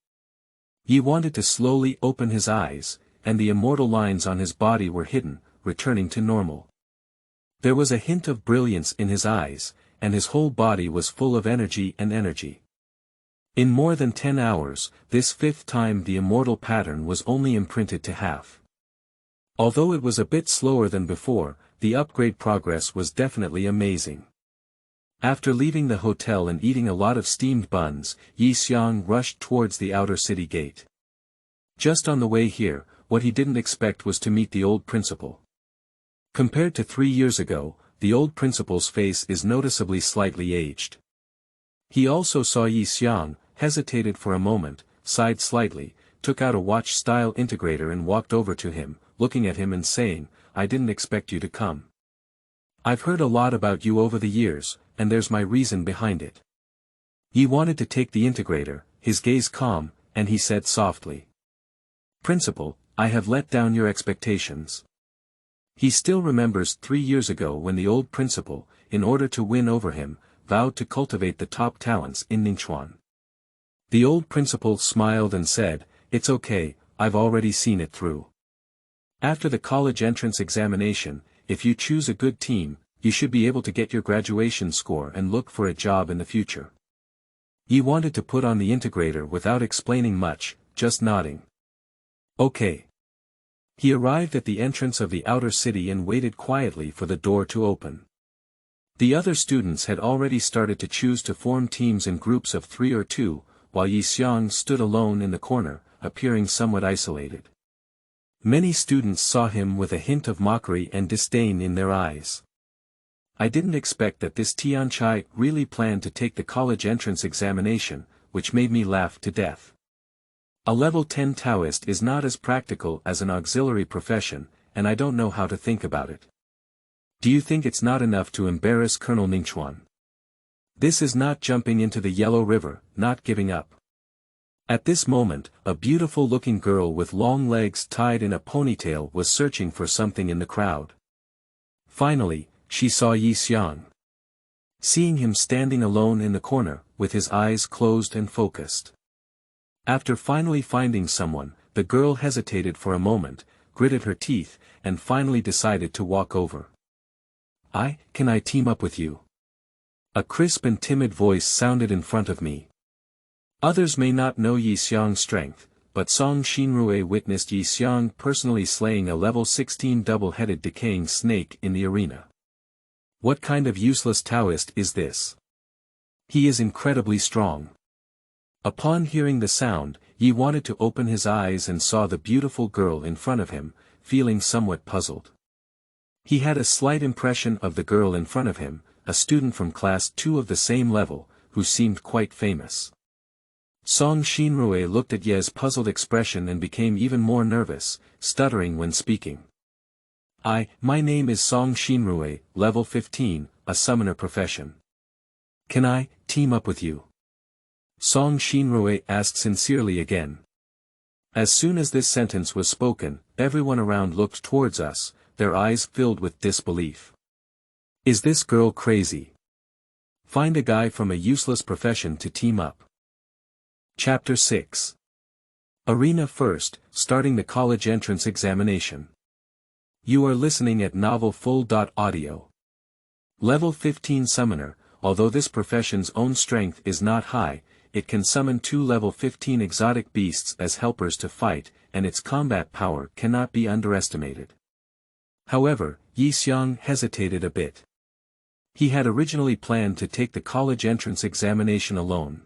Yi wanted to slowly open his eyes, and the immortal lines on his body were hidden, returning to normal. There was a hint of brilliance in his eyes, and his whole body was full of energy and energy. In more than 10 hours, this fifth time the immortal pattern was only imprinted to half. Although it was a bit slower than before, the upgrade progress was definitely amazing. After leaving the hotel and eating a lot of steamed buns, Yi Xiang rushed towards the outer city gate. Just on the way here, what he didn't expect was to meet the old principal. Compared to 3 years ago, the old principal's face is noticeably slightly aged. He also saw Yi Xiang, hesitated for a moment, sighed slightly, took out a watch-style integrator and walked over to him, looking at him and saying, "I didn't expect you to come. I've heard a lot about you over the years, and there's my reason behind it." Yi wanted to take the integrator, his gaze calm, and he said softly, "Principal, I have let down your expectations." He still remembers 3 years ago when the old principal, in order to win over him, vowed to cultivate the top talents in Ningxuan. The old principal smiled and said, "It's okay, I've already seen it through. After the college entrance examination, if you choose a good team, you should be able to get your graduation score and look for a job in the future." Yi wanted to put on the integrator without explaining much, just nodding. "Okay." He arrived at the entrance of the outer city and waited quietly for the door to open. The other students had already started to choose to form teams in groups of 3 or 2, while Yi Xiang stood alone in the corner, appearing somewhat isolated. Many students saw him with a hint of mockery and disdain in their eyes. "I didn't expect that this Tianchai really planned to take the college entrance examination, which made me laugh to death. A level 10 Taoist is not as practical as an auxiliary profession, and I don't know how to think about it. Do you think it's not enough to embarrass Colonel Ningxuan? This is not jumping into the Yellow River, not giving up." At this moment, a beautiful-looking girl with long legs tied in a ponytail was searching for something in the crowd. Finally, she saw Yi Xiang. Seeing him standing alone in the corner, with his eyes closed and focused. After finally finding someone, the girl hesitated for a moment, gritted her teeth, and finally decided to walk over. Can I team up with you?" A crisp and timid voice sounded in front of me. Others may not know Yi Xiang's strength, but Song Xinrui witnessed Yi Xiang personally slaying a level 16 double-headed decaying snake in the arena. What kind of useless Taoist is this? He is incredibly strong. Upon hearing the sound, Yi wanted to open his eyes and saw the beautiful girl in front of him, feeling somewhat puzzled. He had a slight impression of the girl in front of him, a student from class 2 of the same level, who seemed quite famous. Song Xinrui looked at Ye's puzzled expression and became even more nervous, stuttering when speaking. My name is Song Xinrui, level 15, a summoner profession. Can I team up with you?" Song Xinrui asked sincerely again. As soon as this sentence was spoken, everyone around looked towards us, their eyes filled with disbelief. Is this girl crazy? Find a guy from a useless profession to team up. Chapter 6. Arena First, starting the college entrance examination. You are listening at Novel Full.audio. Level 15 Summoner. Although this profession's own strength is not high, it can summon 2 level 15 exotic beasts as helpers to fight, and its combat power cannot be underestimated. However, Yi Xiang hesitated a bit. He had originally planned to take the college entrance examination alone.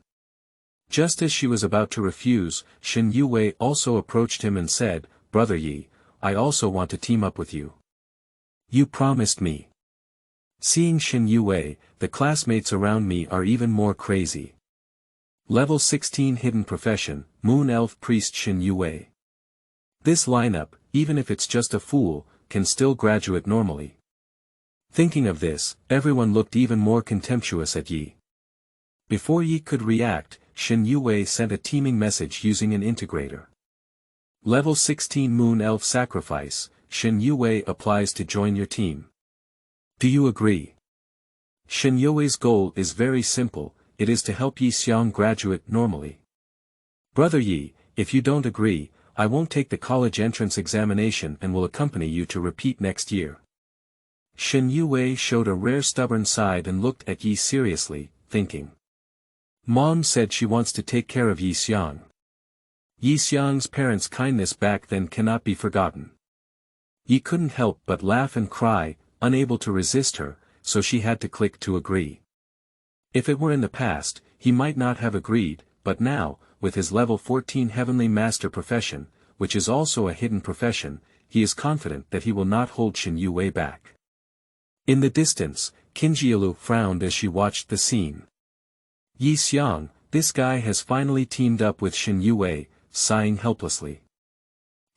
Just as she was about to refuse, Shen Yue also approached him and said, "Brother Yi, I also want to team up with you. You promised me." Seeing Shen Yue, the classmates around me are even more crazy. Level 16 Hidden Profession, Moon Elf Priest Shen Yue. This lineup, even if it's just a fool, can still graduate normally. Thinking of this, everyone looked even more contemptuous at Yi. Before Yi could react, Shen Yue sent a teaming message using an integrator. Level 16 Moon Elf Sacrifice, Shen Yue applies to join your team. Do you agree? Shen Yue's goal is very simple, it is to help Yi Xiang graduate normally. Brother Yi, if you don't agree, I won't take the college entrance examination and will accompany you to repeat next year. Shen Yue showed a rare stubborn side and looked at Yi seriously, thinking. Mom said she wants to take care of Yi Xiang. Yi Xiang's parents' kindness back then cannot be forgotten. Yi couldn't help but laugh and cry, unable to resist her, so she had to click to agree. If it were in the past, he might not have agreed, but now, with his level 14 Heavenly Master profession, which is also a hidden profession, he is confident that he will not hold Shen Yue back. In the distance, Qinjialu frowned as she watched the scene. Yi Xiang, this guy has finally teamed up with Shen Yue, sighing helplessly.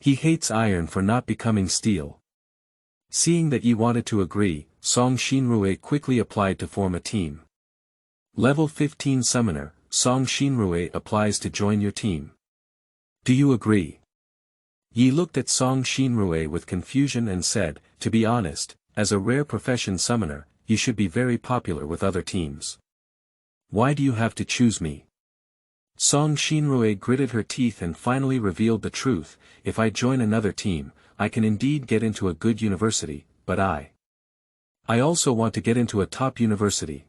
He hates iron for not becoming steel. Seeing that Yi wanted to agree, Song Xinrui quickly applied to form a team. Level 15 Summoner, Song Xinrui applies to join your team. Do you agree? Yi looked at Song Xinrui with confusion and said, to be honest, as a rare profession summoner, you should be very popular with other teams. Why do you have to choose me? Song Xinrui gritted her teeth and finally revealed the truth, if I join another team, I can indeed get into a good university, but I also want to get into a top university.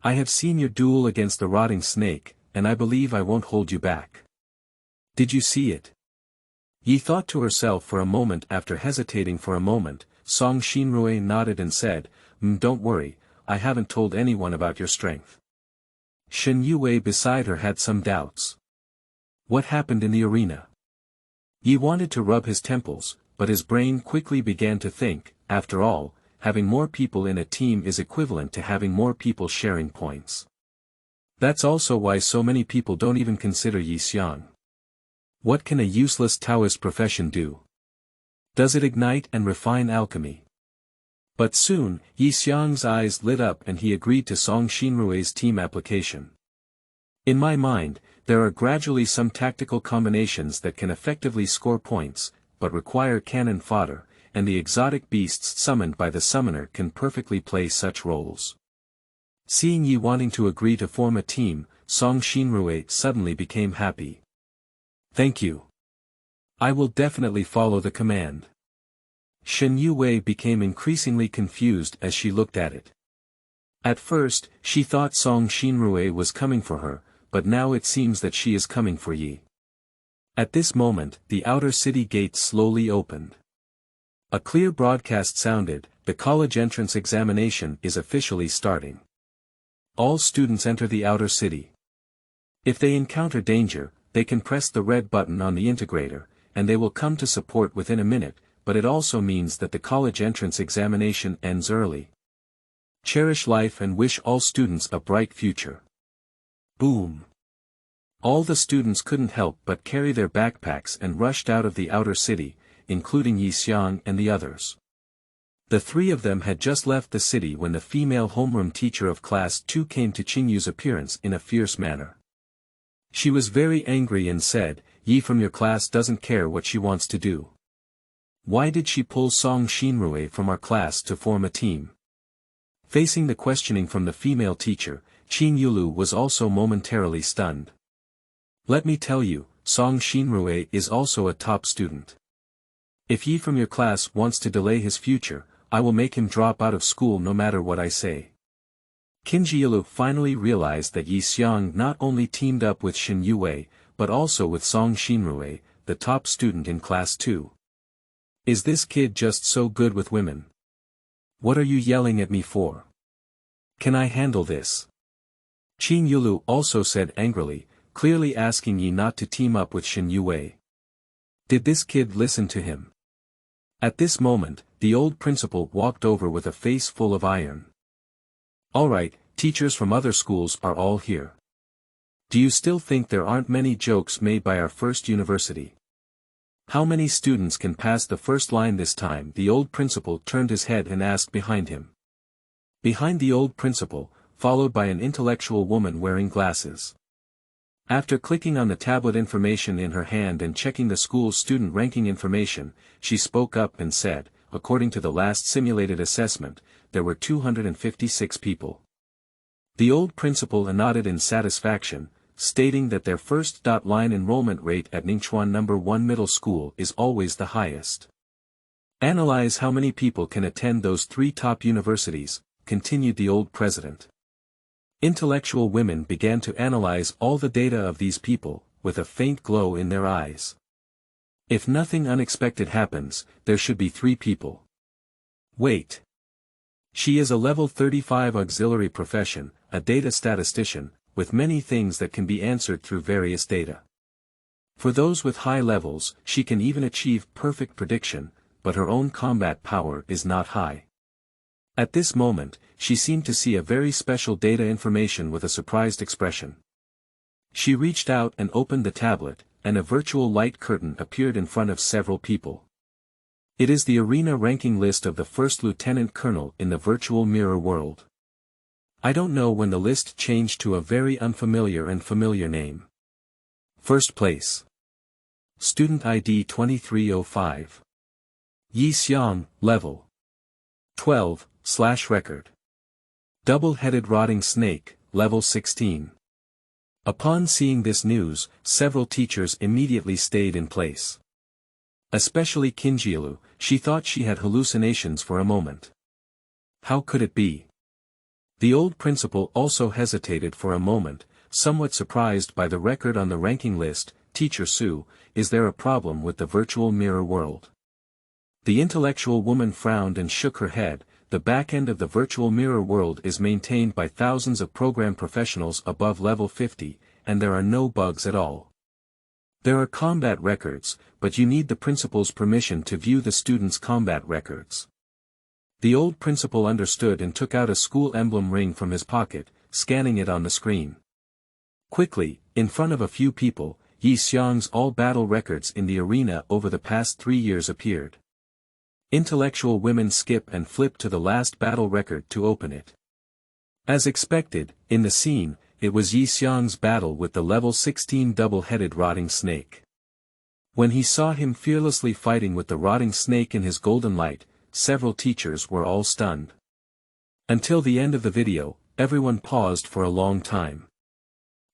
I have seen your duel against the rotting snake, and I believe I won't hold you back. Did you see it? Yi thought to herself for a moment. After hesitating for a moment, Song Xinrui nodded and said, Don't worry, I haven't told anyone about your strength. Shen Yue beside her had some doubts. What happened in the arena? Yi wanted to rub his temples, but his brain quickly began to think, after all, having more people in a team is equivalent to having more people sharing points. That's also why so many people don't even consider Yi Xiang. What can a useless Taoist profession do? Does it ignite and refine alchemy? But soon, Yi Xiang's eyes lit up and he agreed to Song Xinrui's team application. In my mind, there are gradually some tactical combinations that can effectively score points, but require cannon fodder, and the exotic beasts summoned by the summoner can perfectly play such roles. Seeing Yi wanting to agree to form a team, Song Xinrui suddenly became happy. Thank you. I will definitely follow the command. Shen Yue became increasingly confused as she looked at it. At first, she thought Song Xinrui was coming for her, but now it seems that she is coming for Yi. At this moment, the outer city gates slowly opened. A clear broadcast sounded, the college entrance examination is officially starting. All students enter the outer city. If they encounter danger, they can press the red button on the integrator, and they will come to support within a minute, but it also means that the college entrance examination ends early. Cherish life and wish all students a bright future. Boom. All the students couldn't help but carry their backpacks and rushed out of the outer city, including Yi Xiang and the others. The three of them had just left the city when the female homeroom teacher of class 2 came to Qingyu's appearance in a fierce manner. She was very angry and said, Yi from your class doesn't care what she wants to do. Why did she pull Song Xinrui from our class to form a team? Facing the questioning from the female teacher, Qin Yulu was also momentarily stunned. Let me tell you, Song Xinrui is also a top student. If Yi from your class wants to delay his future, I will make him drop out of school no matter what I say. Qinjialu finally realized that Yi Xiang not only teamed up with Shen Yue, but also with Song Xinrui, the top student in class 2. Is this kid just so good with women? What are you yelling at me for? Can I handle this? Qin Yulu also said angrily, clearly asking Yi not to team up with Shen Yue. Did this kid listen to him? At this moment, the old principal walked over with a face full of iron. Alright, teachers from other schools are all here. Do you still think there aren't many jokes made by our first university? How many students can pass the first line this time? The old principal turned his head and asked behind him. Behind the old principal, followed by an intellectual woman wearing glasses. After clicking on the tablet information in her hand and checking the school's student ranking information, she spoke up and said, according to the last simulated assessment, there were 256 people. The old principal nodded in satisfaction, stating that their first line enrollment rate at Ningchuan No. 1 Middle School is always the highest. Analyze how many people can attend those 3 top universities, continued the old president. Intellectual women began to analyze all the data of these people, with a faint glow in their eyes. If nothing unexpected happens, there should be 3 people. Wait. She is a level 35 auxiliary profession, a data statistician, with many things that can be answered through various data. For those with high levels, she can even achieve perfect prediction, but her own combat power is not high. At this moment, she seemed to see a very special data information with a surprised expression. She reached out and opened the tablet, and a virtual light curtain appeared in front of several people. It is the arena ranking list of the first lieutenant colonel in the virtual mirror world. I don't know when the list changed to a very unfamiliar and familiar name. First place. Student ID 2305. Yi Xiang, level 12/record. Double-headed rotting snake, level 16. Upon seeing this news, several teachers immediately stayed in place. Especially Kinjilu, she thought she had hallucinations for a moment. How could it be? The old principal also hesitated for a moment, somewhat surprised by the record on the ranking list. Teacher Su, is there a problem with the virtual mirror world? The intellectual woman frowned and shook her head. The back end of the virtual mirror world is maintained by thousands of program professionals above level 50, and there are no bugs at all. There are combat records, but you need the principal's permission to view the students' combat records. The old principal understood and took out a school emblem ring from his pocket, scanning it on the screen. Quickly, in front of a few people, Yi Xiang's all battle records in the arena over the past 3 years appeared. Intellectual women skip and flip to the last battle record to open it. As expected, in the scene, it was Yi Xiang's battle with the level 16 double-headed rotting snake. When he saw him fearlessly fighting with the rotting snake in his golden light, several teachers were all stunned. Until the end of the video, everyone paused for a long time.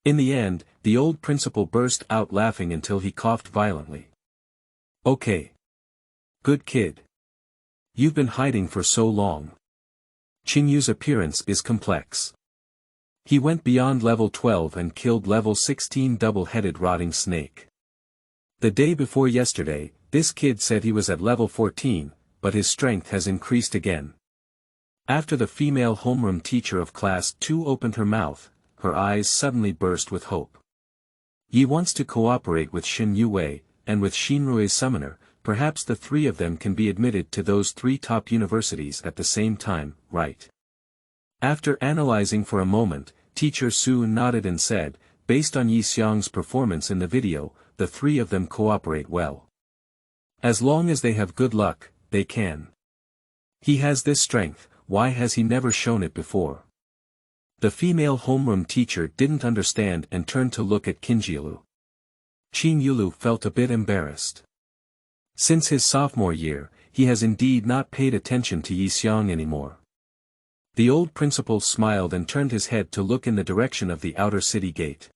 In the end, the old principal burst out laughing until he coughed violently. Okay. Good kid. You've been hiding for so long. Qingyu's appearance is complex. He went beyond level 12 and killed level 16 double-headed rotting snake. The day before yesterday, this kid said he was at level 14, but his strength has increased again. After the female homeroom teacher of class 2 opened her mouth, her eyes suddenly burst with hope. Yi wants to cooperate with Shen Yue, and with Xinrui's summoner. Perhaps the 3 of them can be admitted to those 3 top universities at the same time, right? After analyzing for a moment, Teacher Su nodded and said, based on Yi Xiang's performance in the video, the 3 of them cooperate well. As long as they have good luck, they can. He has this strength, why has he never shown it before? The female homeroom teacher didn't understand and turned to look at Kinjilu. Qin Yulu felt a bit embarrassed. Since his sophomore year, he has indeed not paid attention to Yi Xiang anymore. The old principal smiled and turned his head to look in the direction of the outer city gate.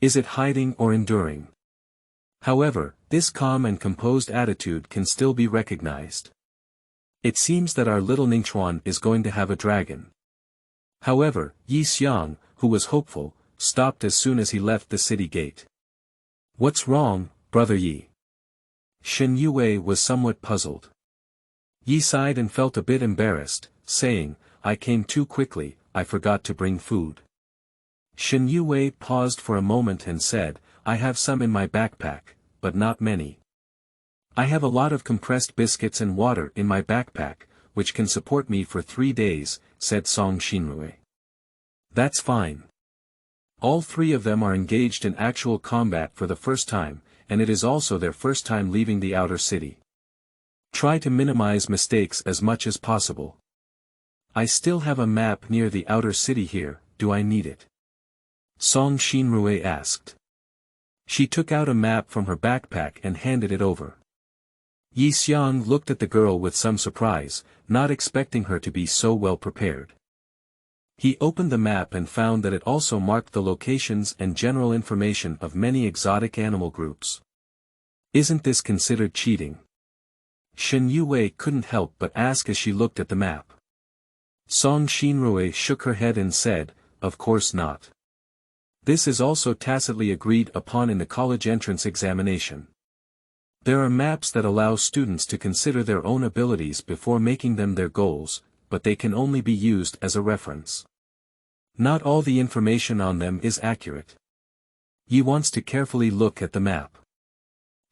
Is it hiding or enduring? However, this calm and composed attitude can still be recognized. It seems that our little Ningchuan is going to have a dragon. However, Yi Xiang, who was hopeful, stopped as soon as he left the city gate. What's wrong, brother Yi? Shen Yue was somewhat puzzled. Yi sighed and felt a bit embarrassed, saying, I came too quickly, I forgot to bring food. Shen Yue paused for a moment and said, I have some in my backpack, but not many. I have a lot of compressed biscuits and water in my backpack, which can support me for 3 days, said Song Xinrui. That's fine. All 3 of them are engaged in actual combat for the first time, and it is also their first time leaving the outer city. Try to minimize mistakes as much as possible. I still have a map near the outer city here, do I need it? Song Shinrue asked. She took out a map from her backpack and handed it over. Yi Xiang looked at the girl with some surprise, not expecting her to be so well prepared. He opened the map and found that it also marked the locations and general information of many exotic animal groups. Isn't this considered cheating? Shen Yue couldn't help but ask as she looked at the map. Song Shinrue shook her head and said, of course not. This is also tacitly agreed upon in the college entrance examination. There are maps that allow students to consider their own abilities before making them their goals, but they can only be used as a reference. Not all the information on them is accurate. He wants to carefully look at the map.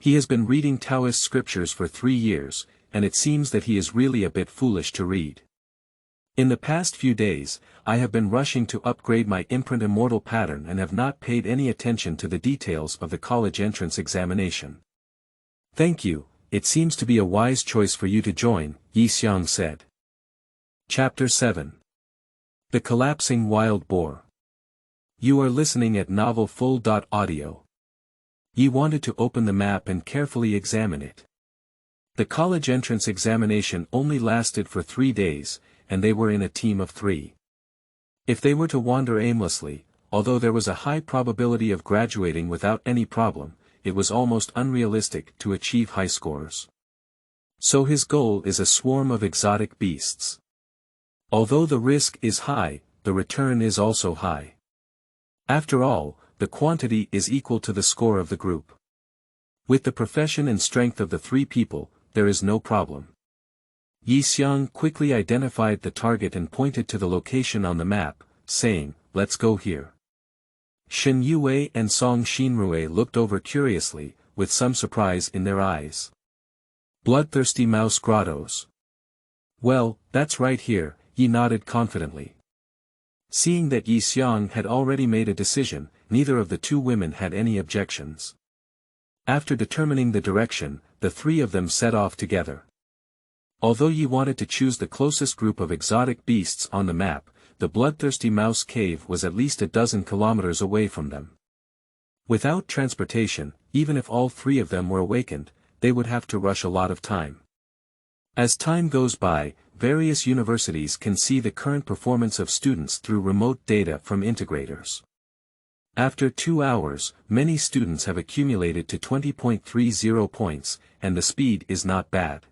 He has been reading Taoist scriptures for 3 years, and it seems that he is really a bit foolish to read. In the past few days, I have been rushing to upgrade my imprint Immortal pattern and have not paid any attention to the details of the college entrance examination. Thank you, it seems to be a wise choice for you to join, Yi Xiang said. Chapter 7. The Collapsing Wild Boar. You are listening at novelfull.audio. Yi wanted to open the map and carefully examine it. The college entrance examination only lasted for 3 days, and they were in a team of 3. If they were to wander aimlessly, although there was a high probability of graduating without any problem, it was almost unrealistic to achieve high scores. So his goal is a swarm of exotic beasts. Although the risk is high, the return is also high. After all, the quantity is equal to the score of the group. With the profession and strength of the 3 people, there is no problem. Yi Xiang quickly identified the target and pointed to the location on the map, saying, let's go here. Shen Yue and Song Shinrue looked over curiously, with some surprise in their eyes. Bloodthirsty mouse grottos. Well, that's right here, Yi nodded confidently. Seeing that Yi Xiang had already made a decision, neither of the 2 women had any objections. After determining the direction, the 3 of them set off together. Although Yi wanted to choose the closest group of exotic beasts on the map, the bloodthirsty mouse cave was at least a dozen kilometers away from them. Without transportation, even if all 3 of them were awakened, they would have to rush a lot of time. As time goes by, various universities can see the current performance of students through remote data from integrators. After 2 hours, many students have accumulated to 20.30 points, and the speed is not bad.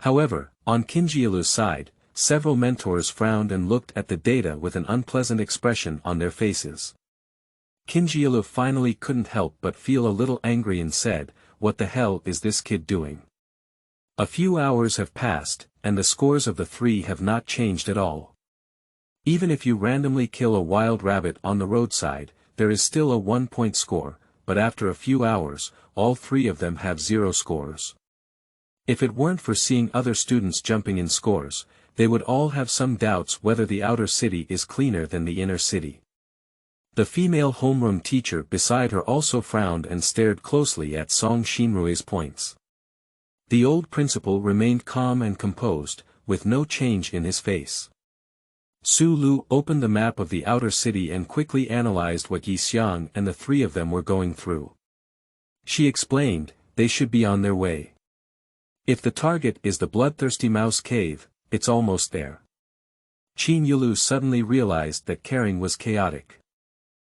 However, on Kinjialu's side, several mentors frowned and looked at the data with an unpleasant expression on their faces. Kinjialu finally couldn't help but feel a little angry and said, what the hell is this kid doing? A few hours have passed, and the scores of the 3 have not changed at all. Even if you randomly kill a wild rabbit on the roadside, there is still a 1-point score, but after a few hours, all 3 of them have 0 scores. If it weren't for seeing other students jumping in scores, they would all have some doubts whether the outer city is cleaner than the inner city. The female homeroom teacher beside her also frowned and stared closely at Song Shinrue's points. The old principal remained calm and composed, with no change in his face. Su Lu opened the map of the outer city and quickly analyzed what Yi Xiang and the 3 of them were going through. She explained, they should be on their way. If the target is the bloodthirsty mouse cave, it's almost there. Qin Yulu suddenly realized that caring was chaotic.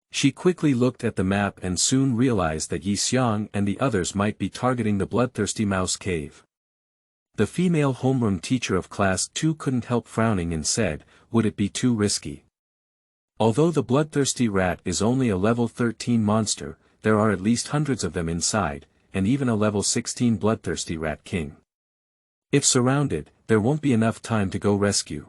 She quickly looked at the map and soon realized that Yi Xiang and the others might be targeting the bloodthirsty mouse cave. The female homeroom teacher of class 2 couldn't help frowning and said, would it be too risky? Although the bloodthirsty rat is only a level 13 monster, there are at least hundreds of them inside, and even a level 16 bloodthirsty rat king. If surrounded, there won't be enough time to go rescue.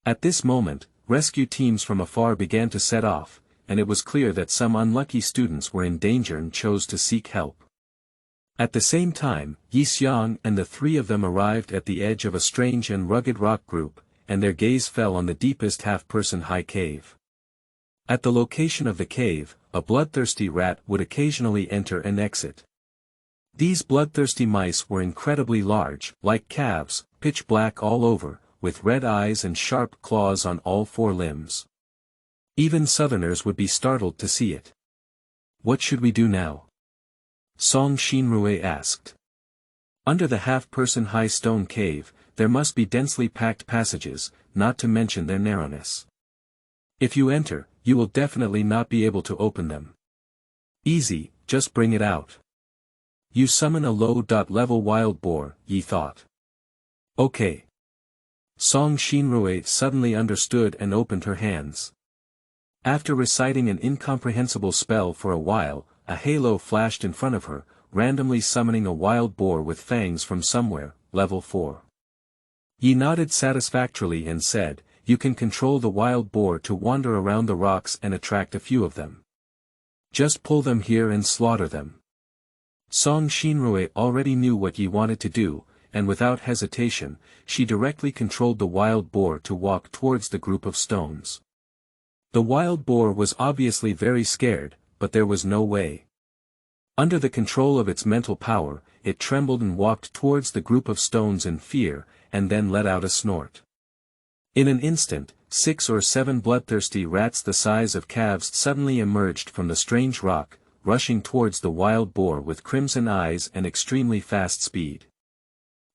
At this moment, rescue teams from afar began to set off, and it was clear that some unlucky students were in danger and chose to seek help. At the same time, Yi Xiang and the 3 of them arrived at the edge of a strange and rugged rock group, and their gaze fell on the deepest half-person high cave. At the location of the cave, a bloodthirsty rat would occasionally enter and exit. These bloodthirsty mice were incredibly large, like calves, pitch black all over, with red eyes and sharp claws on all four limbs. Even southerners would be startled to see it. "What should we do now?" Song Shinrue asked. Under the half-person high stone cave, there must be densely packed passages, not to mention their narrowness. If you enter, you will definitely not be able to open them. Easy, just bring it out. You summon a low-level wild boar, Yi thought. Okay. Song Shinrue suddenly understood and opened her hands. After reciting an incomprehensible spell for a while, a halo flashed in front of her, randomly summoning a wild boar with fangs from somewhere, level 4. Yi nodded satisfactorily and said, "You can control the wild boar to wander around the rocks and attract a few of them. Just pull them here and slaughter them." Song Shinrue already knew what Yi wanted to do, and without hesitation, she directly controlled the wild boar to walk towards the group of stones. The wild boar was obviously very scared, but there was no way. Under the control of its mental power, it trembled and walked towards the group of stones in fear, and then let out a snort. In an instant, 6 or 7 bloodthirsty rats the size of calves suddenly emerged from the strange rock, rushing towards the wild boar with crimson eyes and extremely fast speed.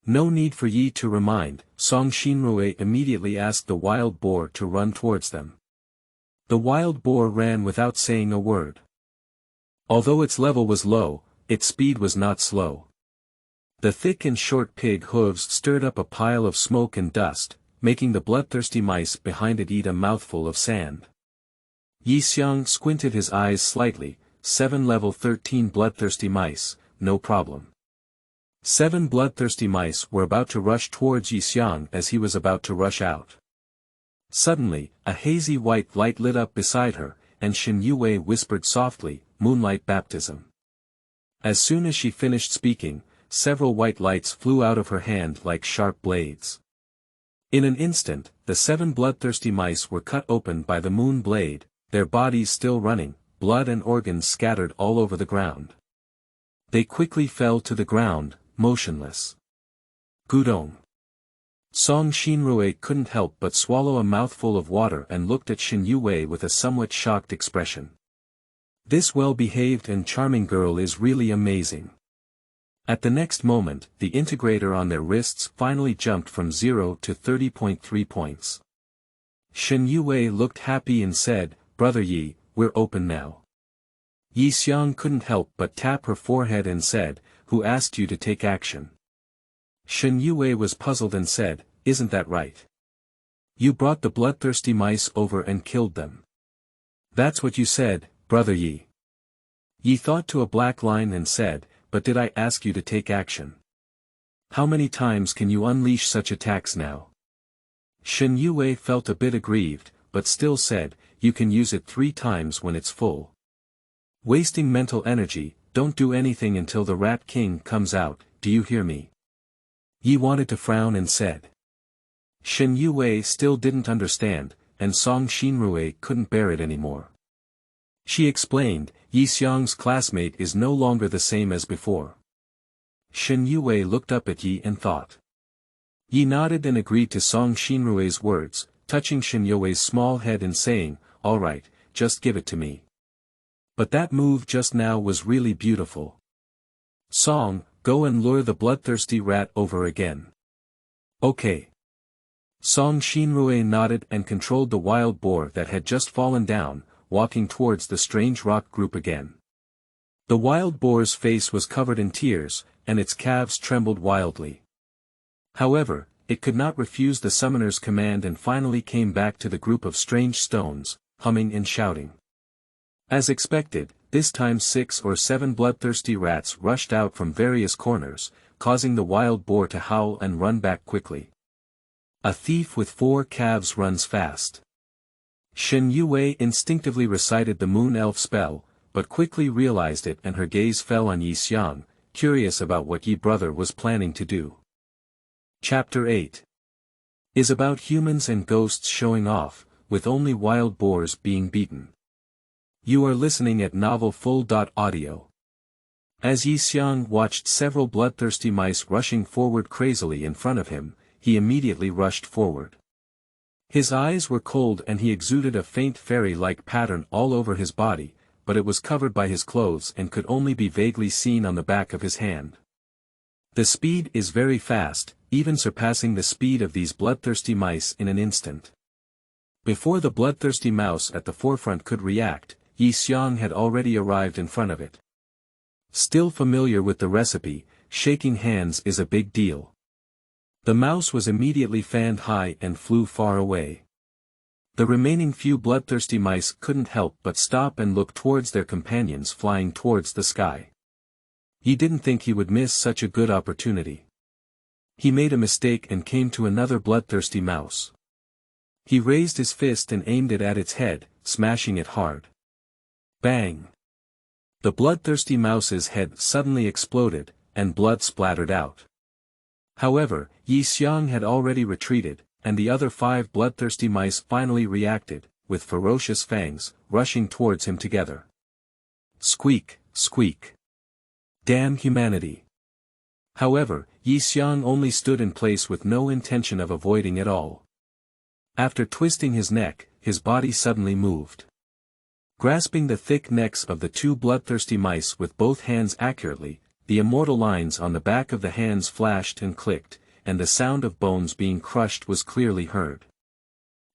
No need for Yi to remind, Song Shinrue immediately asked the wild boar to run towards them. The wild boar ran without saying a word. Although its level was low, its speed was not slow. The thick and short pig hooves stirred up a pile of smoke and dust, making the bloodthirsty mice behind it eat a mouthful of sand. Yi Xiang squinted his eyes slightly. 7 level 13 bloodthirsty mice, no problem. 7 bloodthirsty mice were about to rush towards Yi Xiang as he was about to rush out. Suddenly, a hazy white light lit up beside her, and Shen Yue whispered softly, "Moonlight baptism." As soon as she finished speaking, several white lights flew out of her hand like sharp blades. In an instant, the 7 bloodthirsty mice were cut open by the moon blade, their bodies still running, blood and organs scattered all over the ground. They quickly fell to the ground, motionless. Gudong. Song Shinrue couldn't help but swallow a mouthful of water and looked at Shen Yue with a somewhat shocked expression. This well-behaved and charming girl is really amazing. At the next moment, the integrator on their wrists finally jumped from 0 to 30.3 points. Shen Yue looked happy and said, "Brother Yi, we're open now." Yi Xiang couldn't help but tap her forehead and said, "Who asked you to take action?" Shen Yue was puzzled and said, "Isn't that right? You brought the bloodthirsty mice over and killed them." "That's what you said, Brother Yi." Yi thought to a black line and said, "But did I ask you to take action? How many times can you unleash such attacks now?" Shen Yue felt a bit aggrieved, but still said, "You can use it 3 times when it's full. Wasting mental energy, don't do anything until the Rat King comes out, do you hear me?" Yi wanted to frown and said. Shen Yue still didn't understand, and Song Shinrue couldn't bear it anymore. She explained, "Yi Xiang's classmate is no longer the same as before." Shen Yue looked up at Yi and thought. Yi nodded and agreed to Song Shinrue's words, touching Shen Yue's small head and saying, "All right, just give it to me." But that move just now was really beautiful. "Song, go and lure the bloodthirsty rat over again." "Okay." Song Shinrue nodded and controlled the wild boar that had just fallen down, walking towards the strange rock group again. The wild boar's face was covered in tears, and its calves trembled wildly. However, it could not refuse the summoner's command and finally came back to the group of strange stones, humming and shouting. As expected, this time 6 or 7 bloodthirsty rats rushed out from various corners, causing the wild boar to howl and run back quickly. A thief with 4 calves runs fast. Shen Yue instinctively recited the moon elf spell, but quickly realized it and her gaze fell on Yi Xiang, curious about what Yi brother was planning to do. Chapter 8 is about humans and ghosts showing off, with only wild boars being beaten. You are listening at Novel Full.audio. As Yi Xiang watched several bloodthirsty mice rushing forward crazily in front of him, he immediately rushed forward. His eyes were cold and he exuded a faint fairy-like pattern all over his body, but it was covered by his clothes and could only be vaguely seen on the back of his hand. The speed is very fast, even surpassing the speed of these bloodthirsty mice in an instant. Before the bloodthirsty mouse at the forefront could react, Yi Xiang had already arrived in front of it. Still familiar with the recipe, shaking hands is a big deal. The mouse was immediately fanned high and flew far away. The remaining few bloodthirsty mice couldn't help but stop and look towards their companions flying towards the sky. He didn't think he would miss such a good opportunity. He made a mistake and came to another bloodthirsty mouse. He raised his fist and aimed it at its head, smashing it hard. Bang! The bloodthirsty mouse's head suddenly exploded, and blood splattered out. However, Yi Xiang had already retreated, and the other 5 bloodthirsty mice finally reacted, with ferocious fangs, rushing towards him together. Squeak, squeak. Damn humanity. However, Yi Xiang only stood in place with no intention of avoiding at all. After twisting his neck, his body suddenly moved. Grasping the thick necks of the 2 bloodthirsty mice with both hands accurately, the immortal lines on the back of the hands flashed and clicked, and the sound of bones being crushed was clearly heard.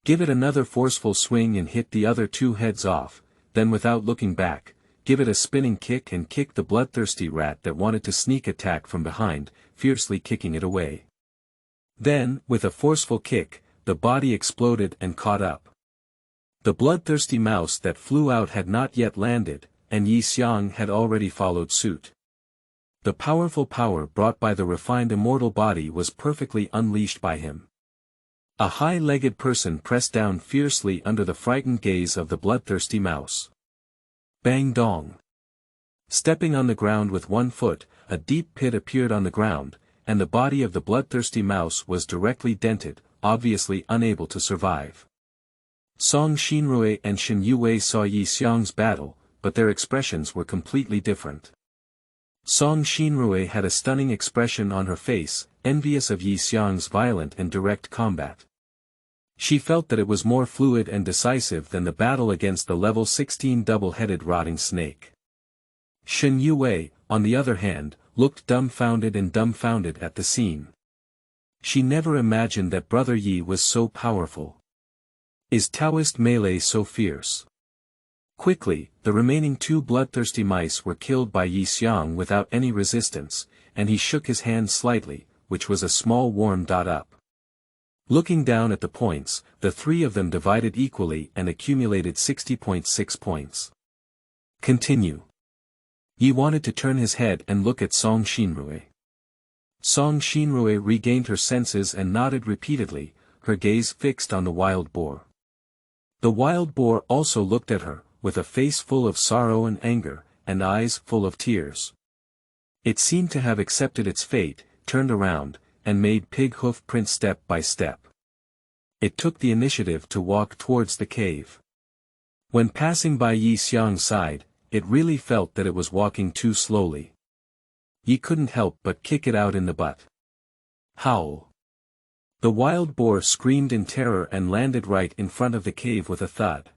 Give it another forceful swing and hit the other 2 heads off, then without looking back, give it a spinning kick and kick the bloodthirsty rat that wanted to sneak attack from behind, fiercely kicking it away. Then, with a forceful kick, the body exploded and caught up. The bloodthirsty mouse that flew out had not yet landed, and Yi Xiang had already followed suit. The powerful power brought by the refined immortal body was perfectly unleashed by him. A high-legged person pressed down fiercely under the frightened gaze of the bloodthirsty mouse. Bang dong! Stepping on the ground with one foot, a deep pit appeared on the ground, and the body of the bloodthirsty mouse was directly dented, obviously unable to survive. Song Xinrui and Shen Yue saw Yi Xiang's battle, but their expressions were completely different. Song Xinrui had a stunning expression on her face, envious of Yi Xiang's violent and direct combat. She felt that it was more fluid and decisive than the battle against the level 16 double-headed rotting snake. Shen Yue, on the other hand, looked dumbfounded at the scene. She never imagined that Brother Yi was so powerful. Is Taoist melee so fierce? Quickly, the remaining 2 bloodthirsty mice were killed by Yi Xiang without any resistance, and he shook his hand slightly, which was a small warm dot up. Looking down at the points, the 3 of them divided equally and accumulated 60.6 points. Continue. Yi wanted to turn his head and look at Song Xinrui. Song Xinrui regained her senses and nodded repeatedly, her gaze fixed on the wild boar. The wild boar also looked at her, with a face full of sorrow and anger, and eyes full of tears. It seemed to have accepted its fate, turned around, and made pig hoof print step by step. It took the initiative to walk towards the cave. When passing by Yi Xiang's side, it really felt that it was walking too slowly. Yi couldn't help but kick it out in the butt. Howl! The wild boar screamed in terror and landed right in front of the cave with a thud.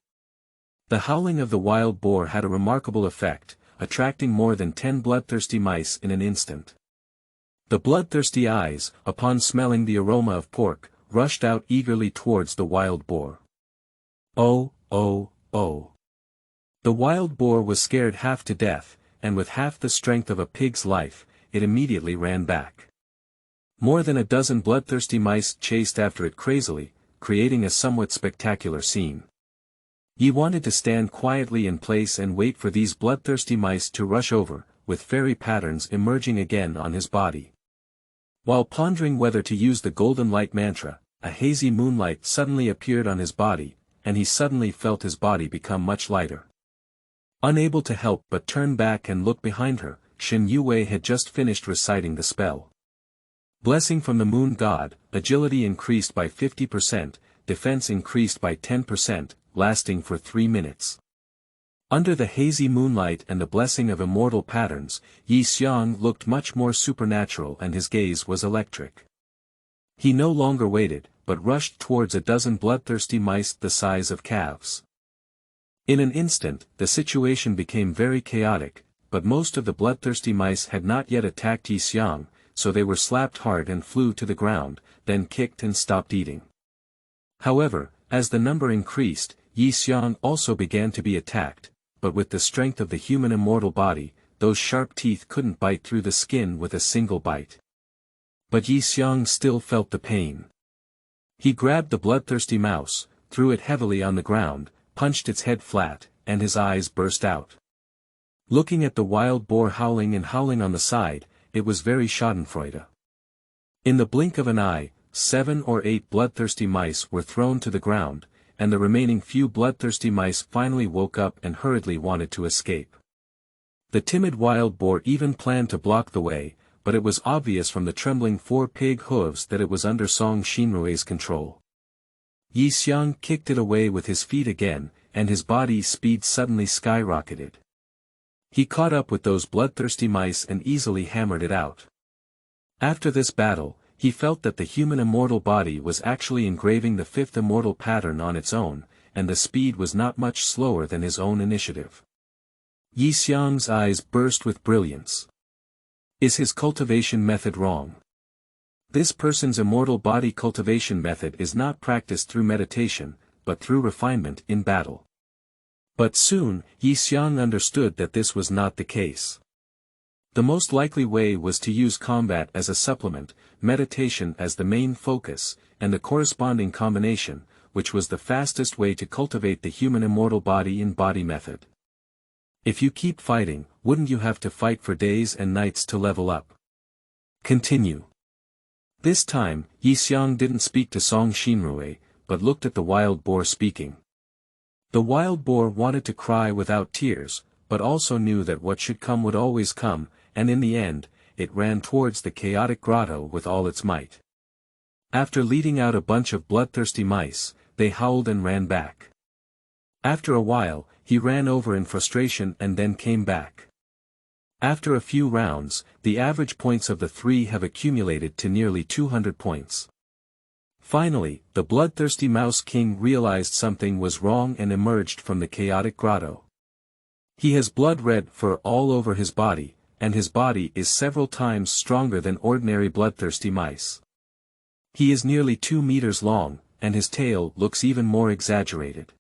The howling of the wild boar had a remarkable effect, attracting more than 10 bloodthirsty mice in an instant. The bloodthirsty eyes, upon smelling the aroma of pork, rushed out eagerly towards the wild boar. Oh, oh, oh. The wild boar was scared half to death, and with half the strength of a pig's life, it immediately ran back. More than a dozen bloodthirsty mice chased after it crazily, creating a somewhat spectacular scene. Yi wanted to stand quietly in place and wait for these bloodthirsty mice to rush over, with fairy patterns emerging again on his body. While pondering whether to use the golden light mantra, a hazy moonlight suddenly appeared on his body, and he suddenly felt his body become much lighter. Unable to help but turn back and look behind her, Shen Yue had just finished reciting the spell. Blessing from the moon god, agility increased by 50%, defense increased by 10%, lasting for 3 minutes. Under the hazy moonlight and the blessing of immortal patterns, Yi Xiang looked much more supernatural and his gaze was electric. He no longer waited, but rushed towards a dozen bloodthirsty mice the size of calves. In an instant, the situation became very chaotic, but most of the bloodthirsty mice had not yet attacked Yi Xiang, so they were slapped hard and flew to the ground, then kicked and stopped eating. However, as the number increased, Yi Xiang also began to be attacked, but with the strength of the human immortal body, those sharp teeth couldn't bite through the skin with a single bite. But Yi Xiang still felt the pain. He grabbed the bloodthirsty mouse, threw it heavily on the ground, punched its head flat, and his eyes burst out. Looking at the wild boar howling on the side, it was very schadenfreude. In the blink of an eye, 7 or 8 bloodthirsty mice were thrown to the ground, and the remaining few bloodthirsty mice finally woke up and hurriedly wanted to escape. The timid wild boar even planned to block the way, but it was obvious from the trembling 4 pig hooves that it was under Song Xinrui's control. Yi Xiang kicked it away with his feet again, and his body's speed suddenly skyrocketed. He caught up with those bloodthirsty mice and easily hammered it out. After this battle, he felt that the human immortal body was actually engraving the 5th immortal pattern on its own, and the speed was not much slower than his own initiative. Yi Xiang's eyes burst with brilliance. Is his cultivation method wrong? This person's immortal body cultivation method is not practiced through meditation, but through refinement in battle. But soon, Yi Xiang understood that this was not the case. The most likely way was to use combat as a supplement, meditation as the main focus, and the corresponding combination, which was the fastest way to cultivate the human immortal body in body method. If you keep fighting, wouldn't you have to fight for days and nights to level up? Continue. This time, Yi Xiang didn't speak to Song Xinrui, but looked at the wild boar speaking. The wild boar wanted to cry without tears, but also knew that what should come would always come, and in the end, it ran towards the chaotic grotto with all its might. After leading out a bunch of bloodthirsty mice, they howled and ran back. After a while, he ran over in frustration and then came back. After a few rounds, the average points of the 3 have accumulated to nearly 200 points. Finally, the bloodthirsty Mouse King realized something was wrong and emerged from the chaotic grotto. He has blood-red fur all over his body, and his body is several times stronger than ordinary bloodthirsty mice. He is nearly 2 meters long, and his tail looks even more exaggerated.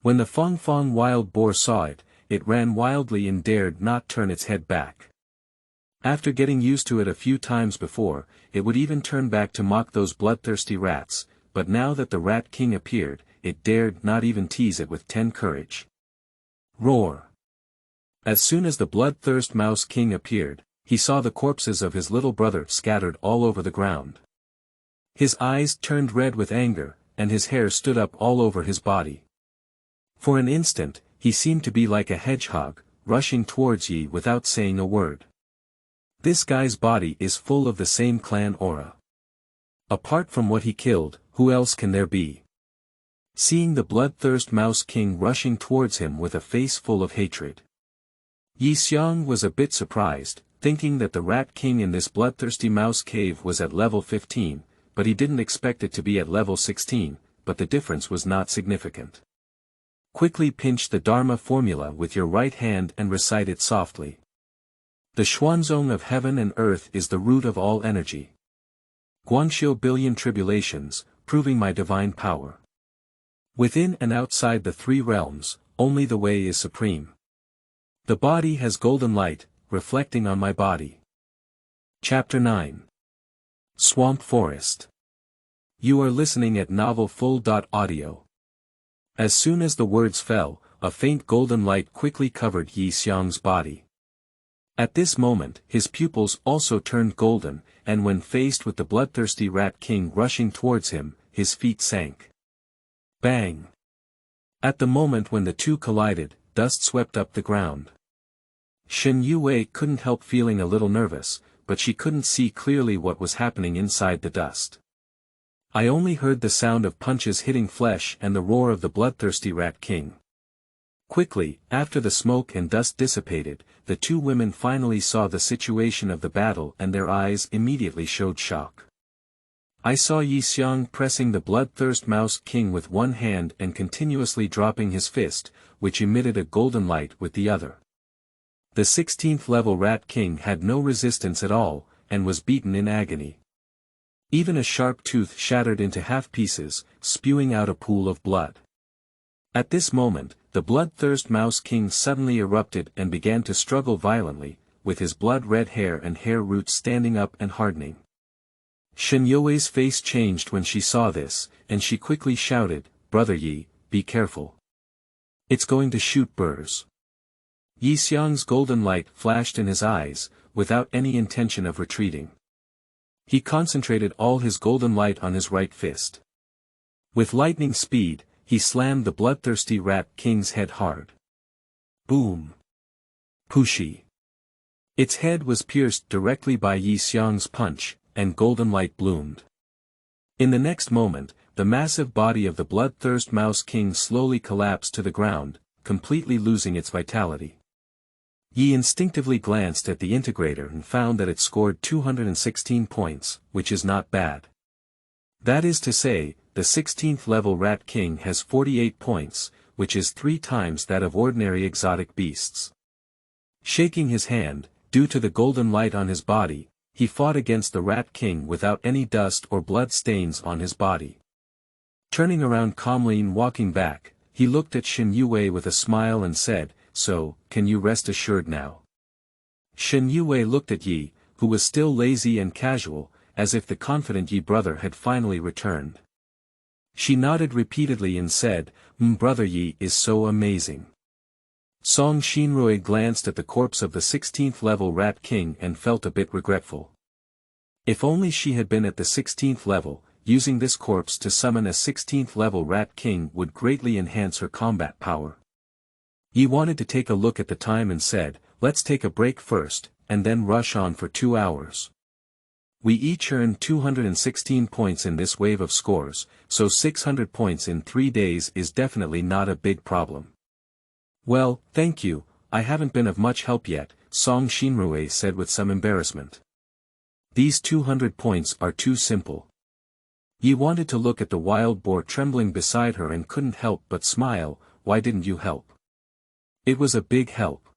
When the Fong Fong wild boar saw it, it ran wildly and dared not turn its head back. After getting used to it a few times before, it would even turn back to mock those bloodthirsty rats, but now that the Rat King appeared, it dared not even tease it with 10 courage. Roar! As soon as the bloodthirst Mouse King appeared, he saw the corpses of his little brother scattered all over the ground. His eyes turned red with anger, and his hair stood up all over his body. For an instant, he seemed to be like a hedgehog, rushing towards Yi without saying a word. This guy's body is full of the same clan aura. Apart from what he killed, who else can there be? Seeing the bloodthirst Mouse King rushing towards him with a face full of hatred, Yi Xiang was a bit surprised, thinking that the Rat King in this bloodthirsty mouse cave was at level 15, but he didn't expect it to be at level 16, but the difference was not significant. Quickly pinch the Dharma formula with your right hand and recite it softly. The Xuanzong of heaven and earth is the root of all energy. Guangxiu billion tribulations, proving my divine power. Within and outside the 3 realms, only the way is supreme. The body has golden light, reflecting on my body. Chapter 9. Swamp Forest. You are listening at novelfull.audio. As soon as the words fell, a faint golden light quickly covered Yi Xiang's body. At this moment, his pupils also turned golden, and when faced with the bloodthirsty Rat King rushing towards him, his feet sank. Bang! At the moment when the two collided, dust swept up the ground. Shen Yue couldn't help feeling a little nervous, but she couldn't see clearly what was happening inside the dust. I only heard the sound of punches hitting flesh and the roar of the bloodthirsty Rat King. Quickly, after the smoke and dust dissipated, the two women finally saw the situation of the battle and their eyes immediately showed shock. I saw Yi Xiang pressing the bloodthirst Mouse King with one hand and continuously dropping his fist, which emitted a golden light with the other. The 16th level Rat King had no resistance at all, and was beaten in agony. Even a sharp tooth shattered into half pieces, spewing out a pool of blood. At this moment, the bloodthirst Mouse King suddenly erupted and began to struggle violently, with his blood-red hair and hair roots standing up and hardening. Shen Yue's face changed when she saw this, and she quickly shouted, "Brother Yi, be careful. It's going to shoot boars." Yi Xiang's golden light flashed in his eyes, without any intention of retreating. He concentrated all his golden light on his right fist. With lightning speed, he slammed the bloodthirsty Rat King's head hard. Boom! Pooshie! Its head was pierced directly by Yi Xiang's punch, and golden light bloomed. In the next moment, the massive body of the bloodthirst Mouse King slowly collapsed to the ground, completely losing its vitality. Yi instinctively glanced at the integrator and found that it scored 216 points, which is not bad. That is to say, the 16th level Rat King has 48 points, which is 3 times that of ordinary exotic beasts. Shaking his hand, due to the golden light on his body, he fought against the Rat King without any dust or blood stains on his body. Turning around calmly and walking back, he looked at Shen Yue with a smile and said, "So, can you rest assured now?" Shen Yue looked at Yi, who was still lazy and casual, as if the confident Yi brother had finally returned. She nodded repeatedly and said, Brother Yi is so amazing." Song Xinrui glanced at the corpse of the 16th level Rat King and felt a bit regretful. If only she had been at the 16th level, using this corpse to summon a 16th level Rat King would greatly enhance her combat power. Yi wanted to take a look at the time and said, "Let's take a break first, and then rush on for 2 hours. We each earned 216 points in this wave of scores, so 600 points in 3 days is definitely not a big problem." "Well, thank you, I haven't been of much help yet," Song Xinrui said with some embarrassment. "These 200 points are too simple." Yi wanted to look at the wild boar trembling beside her and couldn't help but smile. "Why didn't you help?" "It was a big help.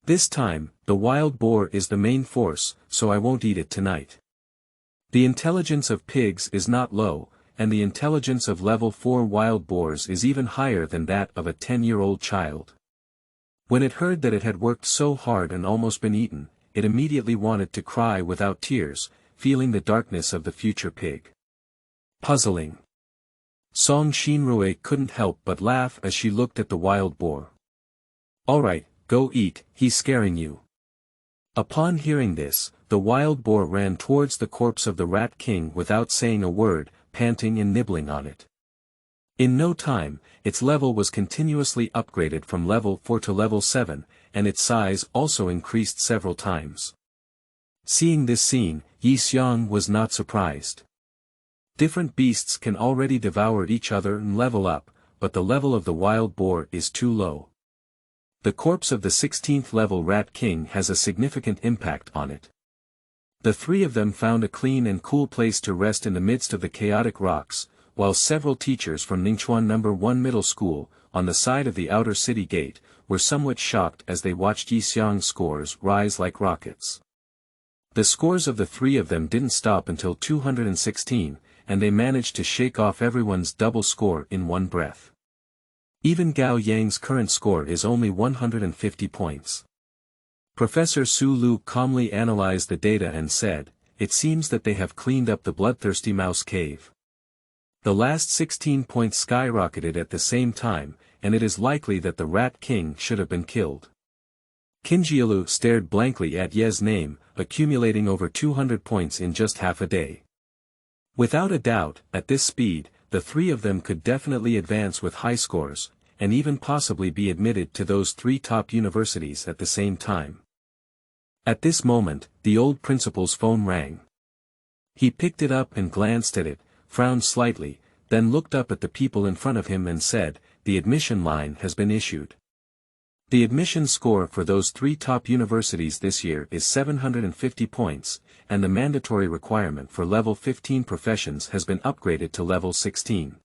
This time, the wild boar is the main force, so I won't eat it tonight. The intelligence of pigs is not low, and the intelligence of level 4 wild boars is even higher than that of a 10-year-old child." When it heard that it had worked so hard and almost been eaten, it immediately wanted to cry without tears, feeling the darkness of the future pig. Puzzling. Song Xinrui couldn't help but laugh as she looked at the wild boar. "Alright, go eat, he's scaring you." Upon hearing this, the wild boar ran towards the corpse of the Rat King without saying a word, panting and nibbling on it. In no time, its level was continuously upgraded from level 4 to level 7, and its size also increased several times. Seeing this scene, Yi Xiang was not surprised. Different beasts can already devour each other and level up, but the level of the wild boar is too low. The corpse of the 16th level Rat King has a significant impact on it. The 3 of them found a clean and cool place to rest in the midst of the chaotic rocks, while several teachers from Ningchuan No. 1 Middle School, on the side of the outer city gate, were somewhat shocked as they watched Yi Xiang's scores rise like rockets. The scores of the 3 of them didn't stop until 216, and they managed to shake off everyone's double score in one breath. Even Gao Yang's current score is only 150 points. Professor Su Lu calmly analyzed the data and said, "It seems that they have cleaned up the bloodthirsty mouse cave. The last 16 points skyrocketed at the same time, and it is likely that the Rat King should have been killed." Qinjialu stared blankly at Ye's name, accumulating over 200 points in just half a day. Without a doubt, at this speed, the 3 of them could definitely advance with high scores, and even possibly be admitted to those 3 top universities at the same time. At this moment, the old principal's phone rang. He picked it up and glanced at it, frowned slightly, then looked up at the people in front of him and said, the admission line has been issued. The admission score for those 3 top universities this year is 750 points, and the mandatory requirement for level 15 professions has been upgraded to level 16.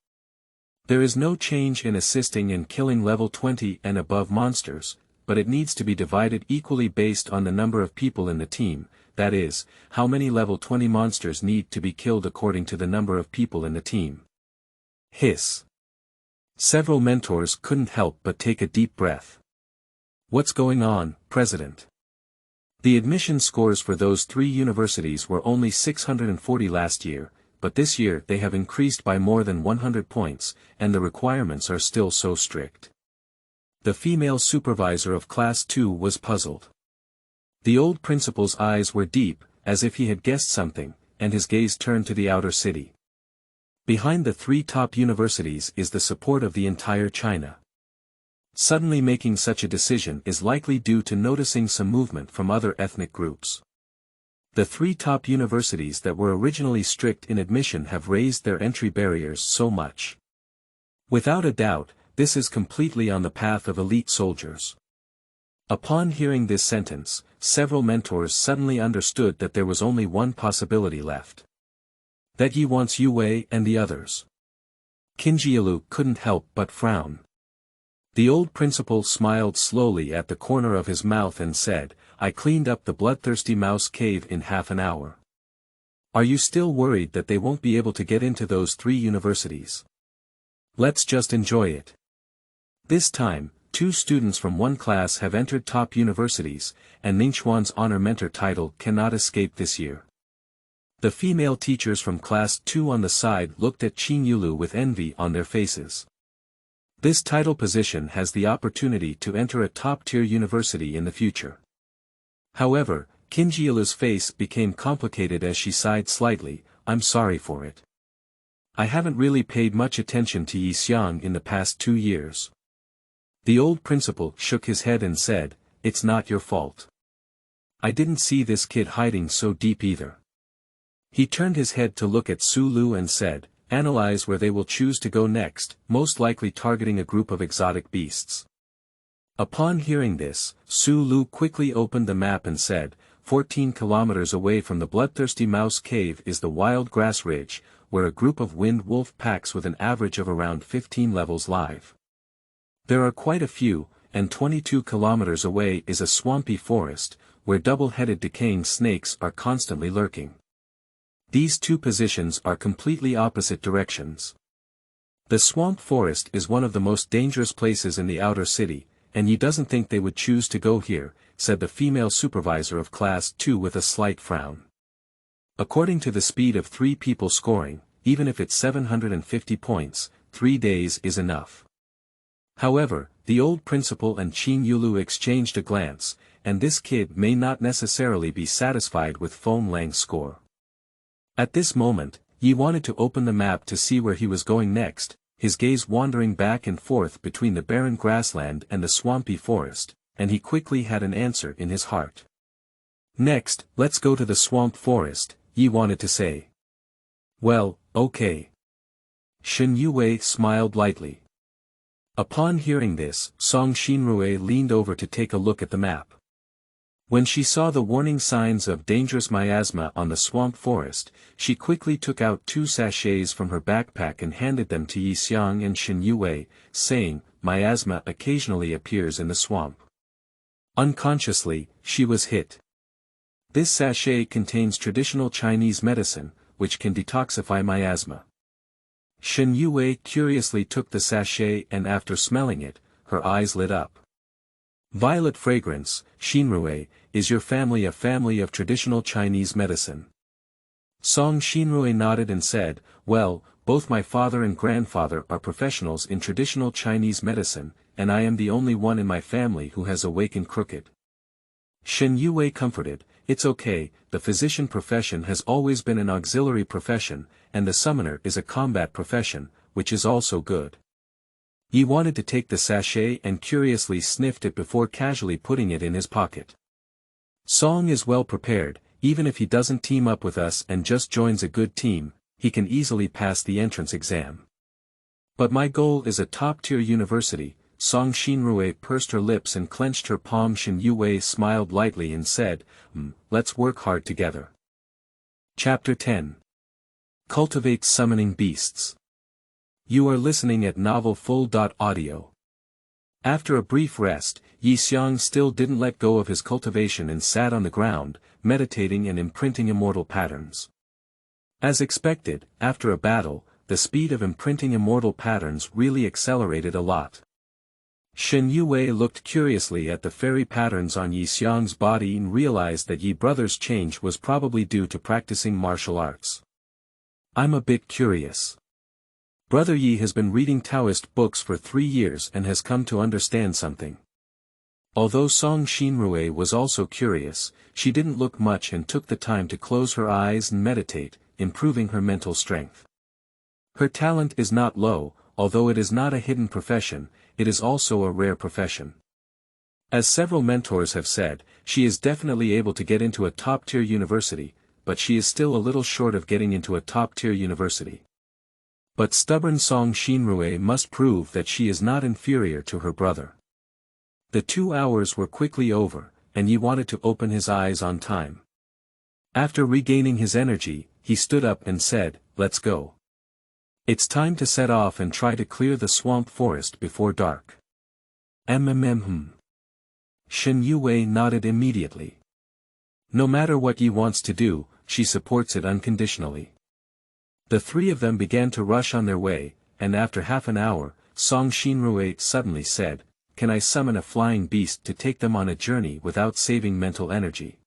There is no change in assisting and killing level 20 and above monsters, but it needs to be divided equally based on the number of people in the team, that is, how many level 20 monsters need to be killed according to the number of people in the team. Hiss. Several mentors couldn't help but take a deep breath. What's going on, President? The admission scores for those 3 universities were only 640 last year, but this year they have increased by more than 100 points, and the requirements are still so strict. The female supervisor of Class 2 was puzzled. The old principal's eyes were deep, as if he had guessed something, and his gaze turned to the outer city. Behind the 3 top universities is the support of the entire China. Suddenly making such a decision is likely due to noticing some movement from other ethnic groups. The 3 top universities that were originally strict in admission have raised their entry barriers so much. Without a doubt, this is completely on the path of elite soldiers. Upon hearing this sentence, several mentors suddenly understood that there was only one possibility left. That Yi wants Yue and the others. Qinjialu couldn't help but frown. The old principal smiled slowly at the corner of his mouth and said, I cleaned up the bloodthirsty mouse cave in half an hour. Are you still worried that they won't be able to get into those 3 universities? Let's just enjoy it. This time, 2 students from one class have entered top universities, and Ningxuan's honor mentor title cannot escape this year. The female teachers from Class 2 on the side looked at Qin Yulu with envy on their faces. This title position has the opportunity to enter a top-tier university in the future. However, Qinjialu's face became complicated as she sighed slightly, I'm sorry for it. I haven't really paid much attention to Yi Xiang in the past 2 years. The old principal shook his head and said, it's not your fault. I didn't see this kid hiding so deep either. He turned his head to look at Su Lu and said, analyze where they will choose to go next, most likely targeting a group of exotic beasts. Upon hearing this, Su Lu quickly opened the map and said, 14 kilometers away from the bloodthirsty mouse cave is the wild grass ridge, where a group of wind wolf packs with an average of around 15 levels live. There are quite a few, and 22 kilometers away is a swampy forest, where double-headed decaying snakes are constantly lurking. These 2 positions are completely opposite directions. The swamp forest is one of the most dangerous places in the outer city, and Yi doesn't think they would choose to go here, said the female supervisor of Class 2 with a slight frown. According to the speed of 3 people scoring, even if it's 750 points, 3 days is enough. However, the old principal and Qin Yulu exchanged a glance, and this kid may not necessarily be satisfied with Feng Lang's score. At this moment, Yi wanted to open the map to see where he was going next, his gaze wandering back and forth between the barren grassland and the swampy forest, and he quickly had an answer in his heart. Next, let's go to the swamp forest, Yi wanted to say. Well, okay. Shen Yue smiled lightly. Upon hearing this, Song Xinrui leaned over to take a look at the map. When she saw the warning signs of dangerous miasma on the swamp forest, she quickly took out 2 sachets from her backpack and handed them to Yi Xiang and Shen Yue, saying, miasma occasionally appears in the swamp. Unconsciously, she was hit. This sachet contains traditional Chinese medicine, which can detoxify miasma. Shen Yue curiously took the sachet and after smelling it, her eyes lit up. Violet fragrance, Xinrui, is your family a family of traditional Chinese medicine? Song Xinrui nodded and said, well, both my father and grandfather are professionals in traditional Chinese medicine, and I am the only one in my family who has awakened crooked. Shen Yue comforted, it's okay, the physician profession has always been an auxiliary profession, and the summoner is a combat profession, which is also good. Yi wanted to take the sachet and curiously sniffed it before casually putting it in his pocket. Song is well prepared, even if he doesn't team up with us and just joins a good team, he can easily pass the entrance exam. But my goal is a top-tier university. Song Shinrui pursed her lips and clenched her palm. Shin Yue smiled lightly and said, let's work hard together. Chapter 10. Cultivate Summoning Beasts. You are listening at Novel Full.audio. After a brief rest, Yi Xiang still didn't let go of his cultivation and sat on the ground, meditating and imprinting immortal patterns. As expected, after a battle, the speed of imprinting immortal patterns really accelerated a lot. Shen Yue looked curiously at the fairy patterns on Yi Xiang's body and realized that Yi brother's change was probably due to practicing martial arts. I'm a bit curious. Brother Yi has been reading Taoist books for 3 years and has come to understand something. Although Song Shinrui was also curious, she didn't look much and took the time to close her eyes and meditate, improving her mental strength. Her talent is not low, although it is not a hidden profession, it is also a rare profession. As several mentors have said, she is definitely able to get into a top-tier university, but she is still a little short of getting into a top-tier university. But stubborn Song Shinrui must prove that she is not inferior to her brother. The 2 hours were quickly over, and Yi wanted to open his eyes on time. After regaining his energy, he stood up and said, let's go. It's time to set off and try to clear the swamp forest before dark. Shen Yue nodded immediately. No matter what Yi wants to do, she supports it unconditionally. The 3 of them began to rush on their way, and after half an hour, Song Shinrui suddenly said, can I summon a flying beast to take them on a journey without saving mental energy?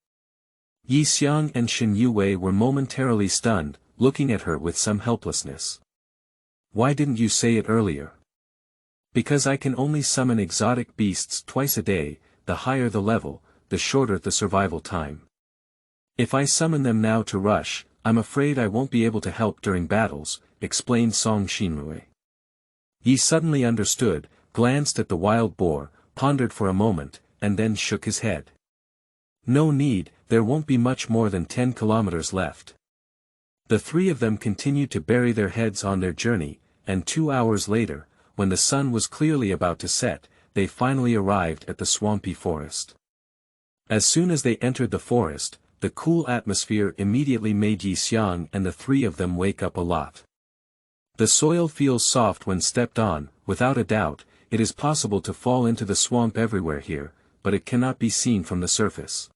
Yi Xiang and Shen Yue were momentarily stunned, looking at her with some helplessness. Why didn't you say it earlier? Because I can only summon exotic beasts twice a day, the higher the level, the shorter the survival time. If I summon them now to rush, I'm afraid I won't be able to help during battles, explained Song Shinrui. Yi suddenly understood, glanced at the wild boar, pondered for a moment, and then shook his head. No need, there won't be much more than 10 kilometers left. The 3 of them continued to bury their heads on their journey, and 2 hours later, when the sun was clearly about to set, they finally arrived at the swampy forest. As soon as they entered the forest, the cool atmosphere immediately made Yi Xiang and the 3 of them wake up a lot. The soil feels soft when stepped on, without a doubt, it is possible to fall into the swamp everywhere here, but it cannot be seen from the surface.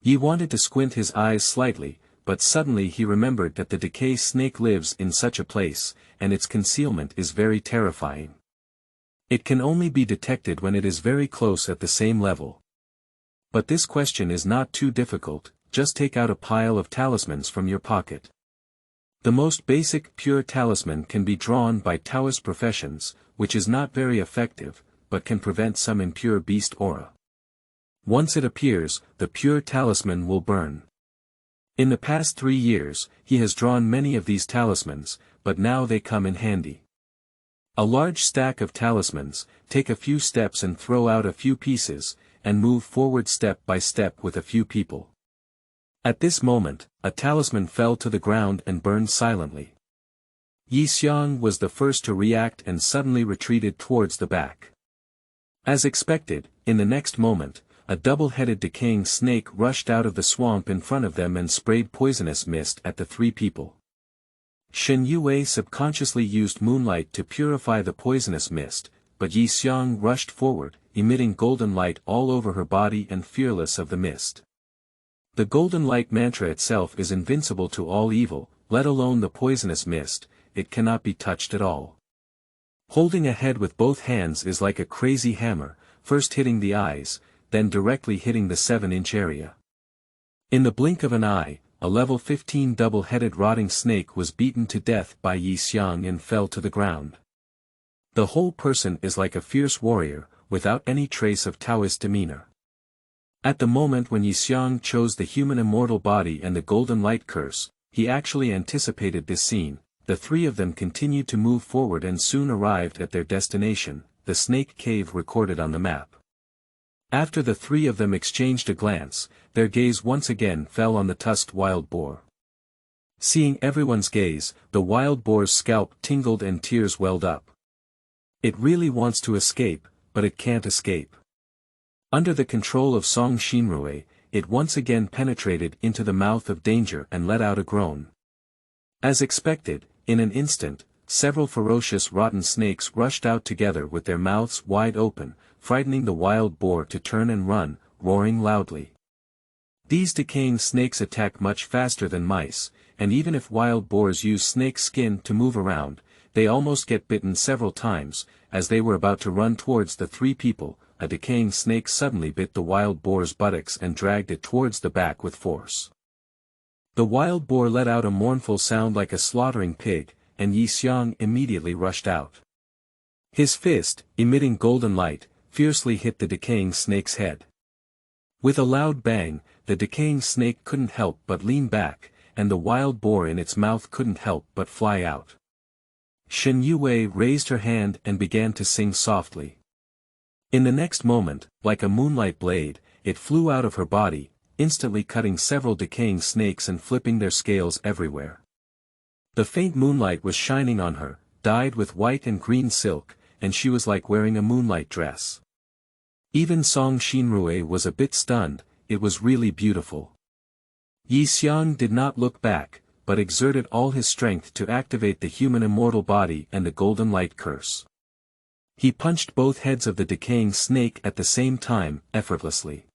Yi wanted to squint his eyes slightly, but suddenly he remembered that the decay snake lives in such a place, and its concealment is very terrifying. It can only be detected when it is very close at the same level. But this question is not too difficult, just take out a pile of talismans from your pocket. The most basic pure talisman can be drawn by Taoist professions, which is not very effective, but can prevent some impure beast aura. Once it appears, the pure talisman will burn. In the past 3 years, he has drawn many of these talismans, but now they come in handy. A large stack of talismans, take a few steps and throw out a few pieces, and move forward step by step with a few people. At this moment, a talisman fell to the ground and burned silently. Yi Xiang was the first to react and suddenly retreated towards the back. As expected, in the next moment, a double-headed decaying snake rushed out of the swamp in front of them and sprayed poisonous mist at the 3 people. Shen Yue subconsciously used moonlight to purify the poisonous mist, but Yi Xiang rushed forward, emitting golden light all over her body and fearless of the mist. The golden light mantra itself is invincible to all evil, let alone the poisonous mist, it cannot be touched at all. Holding a head with both hands is like a crazy hammer, first hitting the eyes, then directly hitting the 7-inch area. In the blink of an eye, a level 15 double-headed rotting snake was beaten to death by Yi Xiang and fell to the ground. The whole person is like a fierce warrior, without any trace of Taoist demeanor. At the moment when Yi Xiang chose the human immortal body and the golden light curse, he actually anticipated this scene. The 3 of them continued to move forward and soon arrived at their destination, the snake cave recorded on the map. After the 3 of them exchanged a glance, their gaze once again fell on the tusked wild boar. Seeing everyone's gaze, the wild boar's scalp tingled and tears welled up. It really wants to escape, but it can't escape. Under the control of Song Shinrui, it once again penetrated into the mouth of danger and let out a groan. As expected, in an instant, several ferocious rotten snakes rushed out together with their mouths wide open, frightening the wild boar to turn and run, roaring loudly. These decaying snakes attack much faster than mice, and even if wild boars use snake skin to move around, they almost get bitten several times. As they were about to run towards the three people, a decaying snake suddenly bit the wild boar's buttocks and dragged it towards the back with force. The wild boar let out a mournful sound like a slaughtering pig, and Yi Xiang immediately rushed out. His fist, emitting golden light, fiercely hit the decaying snake's head. With a loud bang, the decaying snake couldn't help but lean back, and the wild boar in its mouth couldn't help but fly out. Shen Yue raised her hand and began to sing softly. In the next moment, like a moonlight blade, it flew out of her body, instantly cutting several decaying snakes and flipping their scales everywhere. The faint moonlight was shining on her, dyed with white and green silk, and she was like wearing a moonlight dress. Even Song Shinrui was a bit stunned. It was really beautiful. Yi Xiang did not look back, but exerted all his strength to activate the human immortal body and the golden light curse. He punched both heads of the decaying snake at the same time, effortlessly.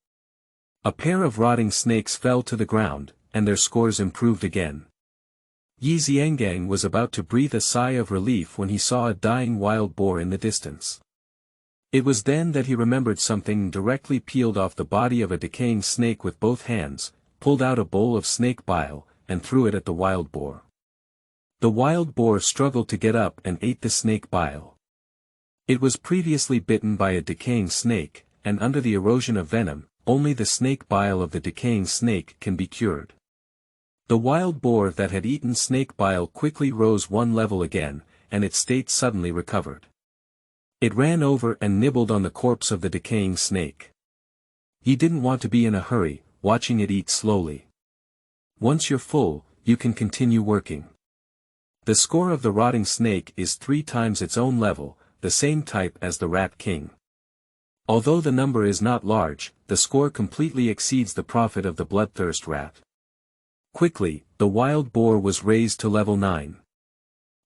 A pair of rotting snakes fell to the ground, and their scores improved again. Yi Xiangang was about to breathe a sigh of relief when he saw a dying wild boar in the distance. It was then that he remembered something and directly peeled off the body of a decaying snake with both hands, pulled out a bowl of snake bile, and threw it at the wild boar. The wild boar struggled to get up and ate the snake bile. It was previously bitten by a decaying snake, and under the erosion of venom, only the snake bile of the decaying snake can be cured. The wild boar that had eaten snake bile quickly rose one level again, and its state suddenly recovered. It ran over and nibbled on the corpse of the decaying snake. He didn't want to be in a hurry, watching it eat slowly. Once you're full, you can continue working. The score of the rotting snake is 3 times its own level, the same type as the rat king. Although the number is not large, the score completely exceeds the profit of the bloodthirst rat. Quickly, the wild boar was raised to level 9.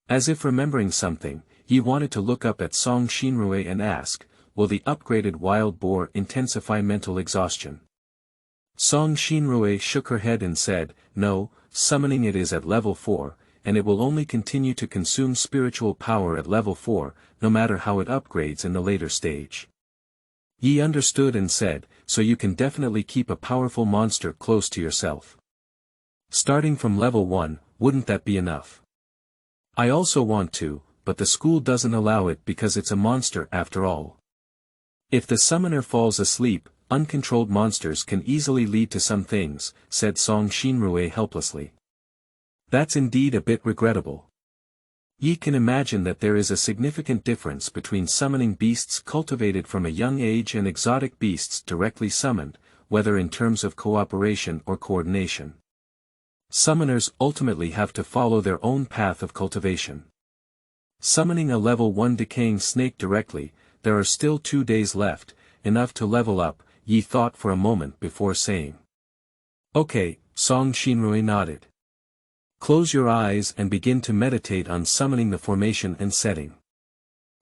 As if remembering something, he wanted to look up at Song Shinrui and ask, will the upgraded wild boar intensify mental exhaustion? Song Shinrui shook her head and said, no, summoning it is at level 4, and it will only continue to consume spiritual power at level 4, no matter how it upgrades in the later stage. Yi understood and said, so you can definitely keep a powerful monster close to yourself. Starting from level 1, wouldn't that be enough? I also want to, but the school doesn't allow it because it's a monster after all. If the summoner falls asleep, uncontrolled monsters can easily lead to some things, said Song Shinrui helplessly. That's indeed a bit regrettable. Ye can imagine that there is a significant difference between summoning beasts cultivated from a young age and exotic beasts directly summoned, whether in terms of cooperation or coordination. Summoners ultimately have to follow their own path of cultivation. Summoning a level 1 decaying snake directly, there are still 2 days left, enough to level up, Yi thought for a moment before saying. Okay, Song Shinrui nodded. Close your eyes and begin to meditate on summoning the formation and setting.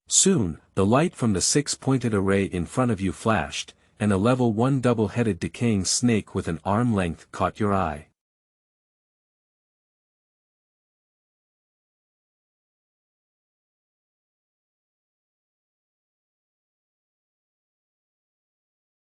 Soon, the light from the 6-pointed array in front of you flashed, and a level 1 double-headed decaying snake with an arm length caught your eye.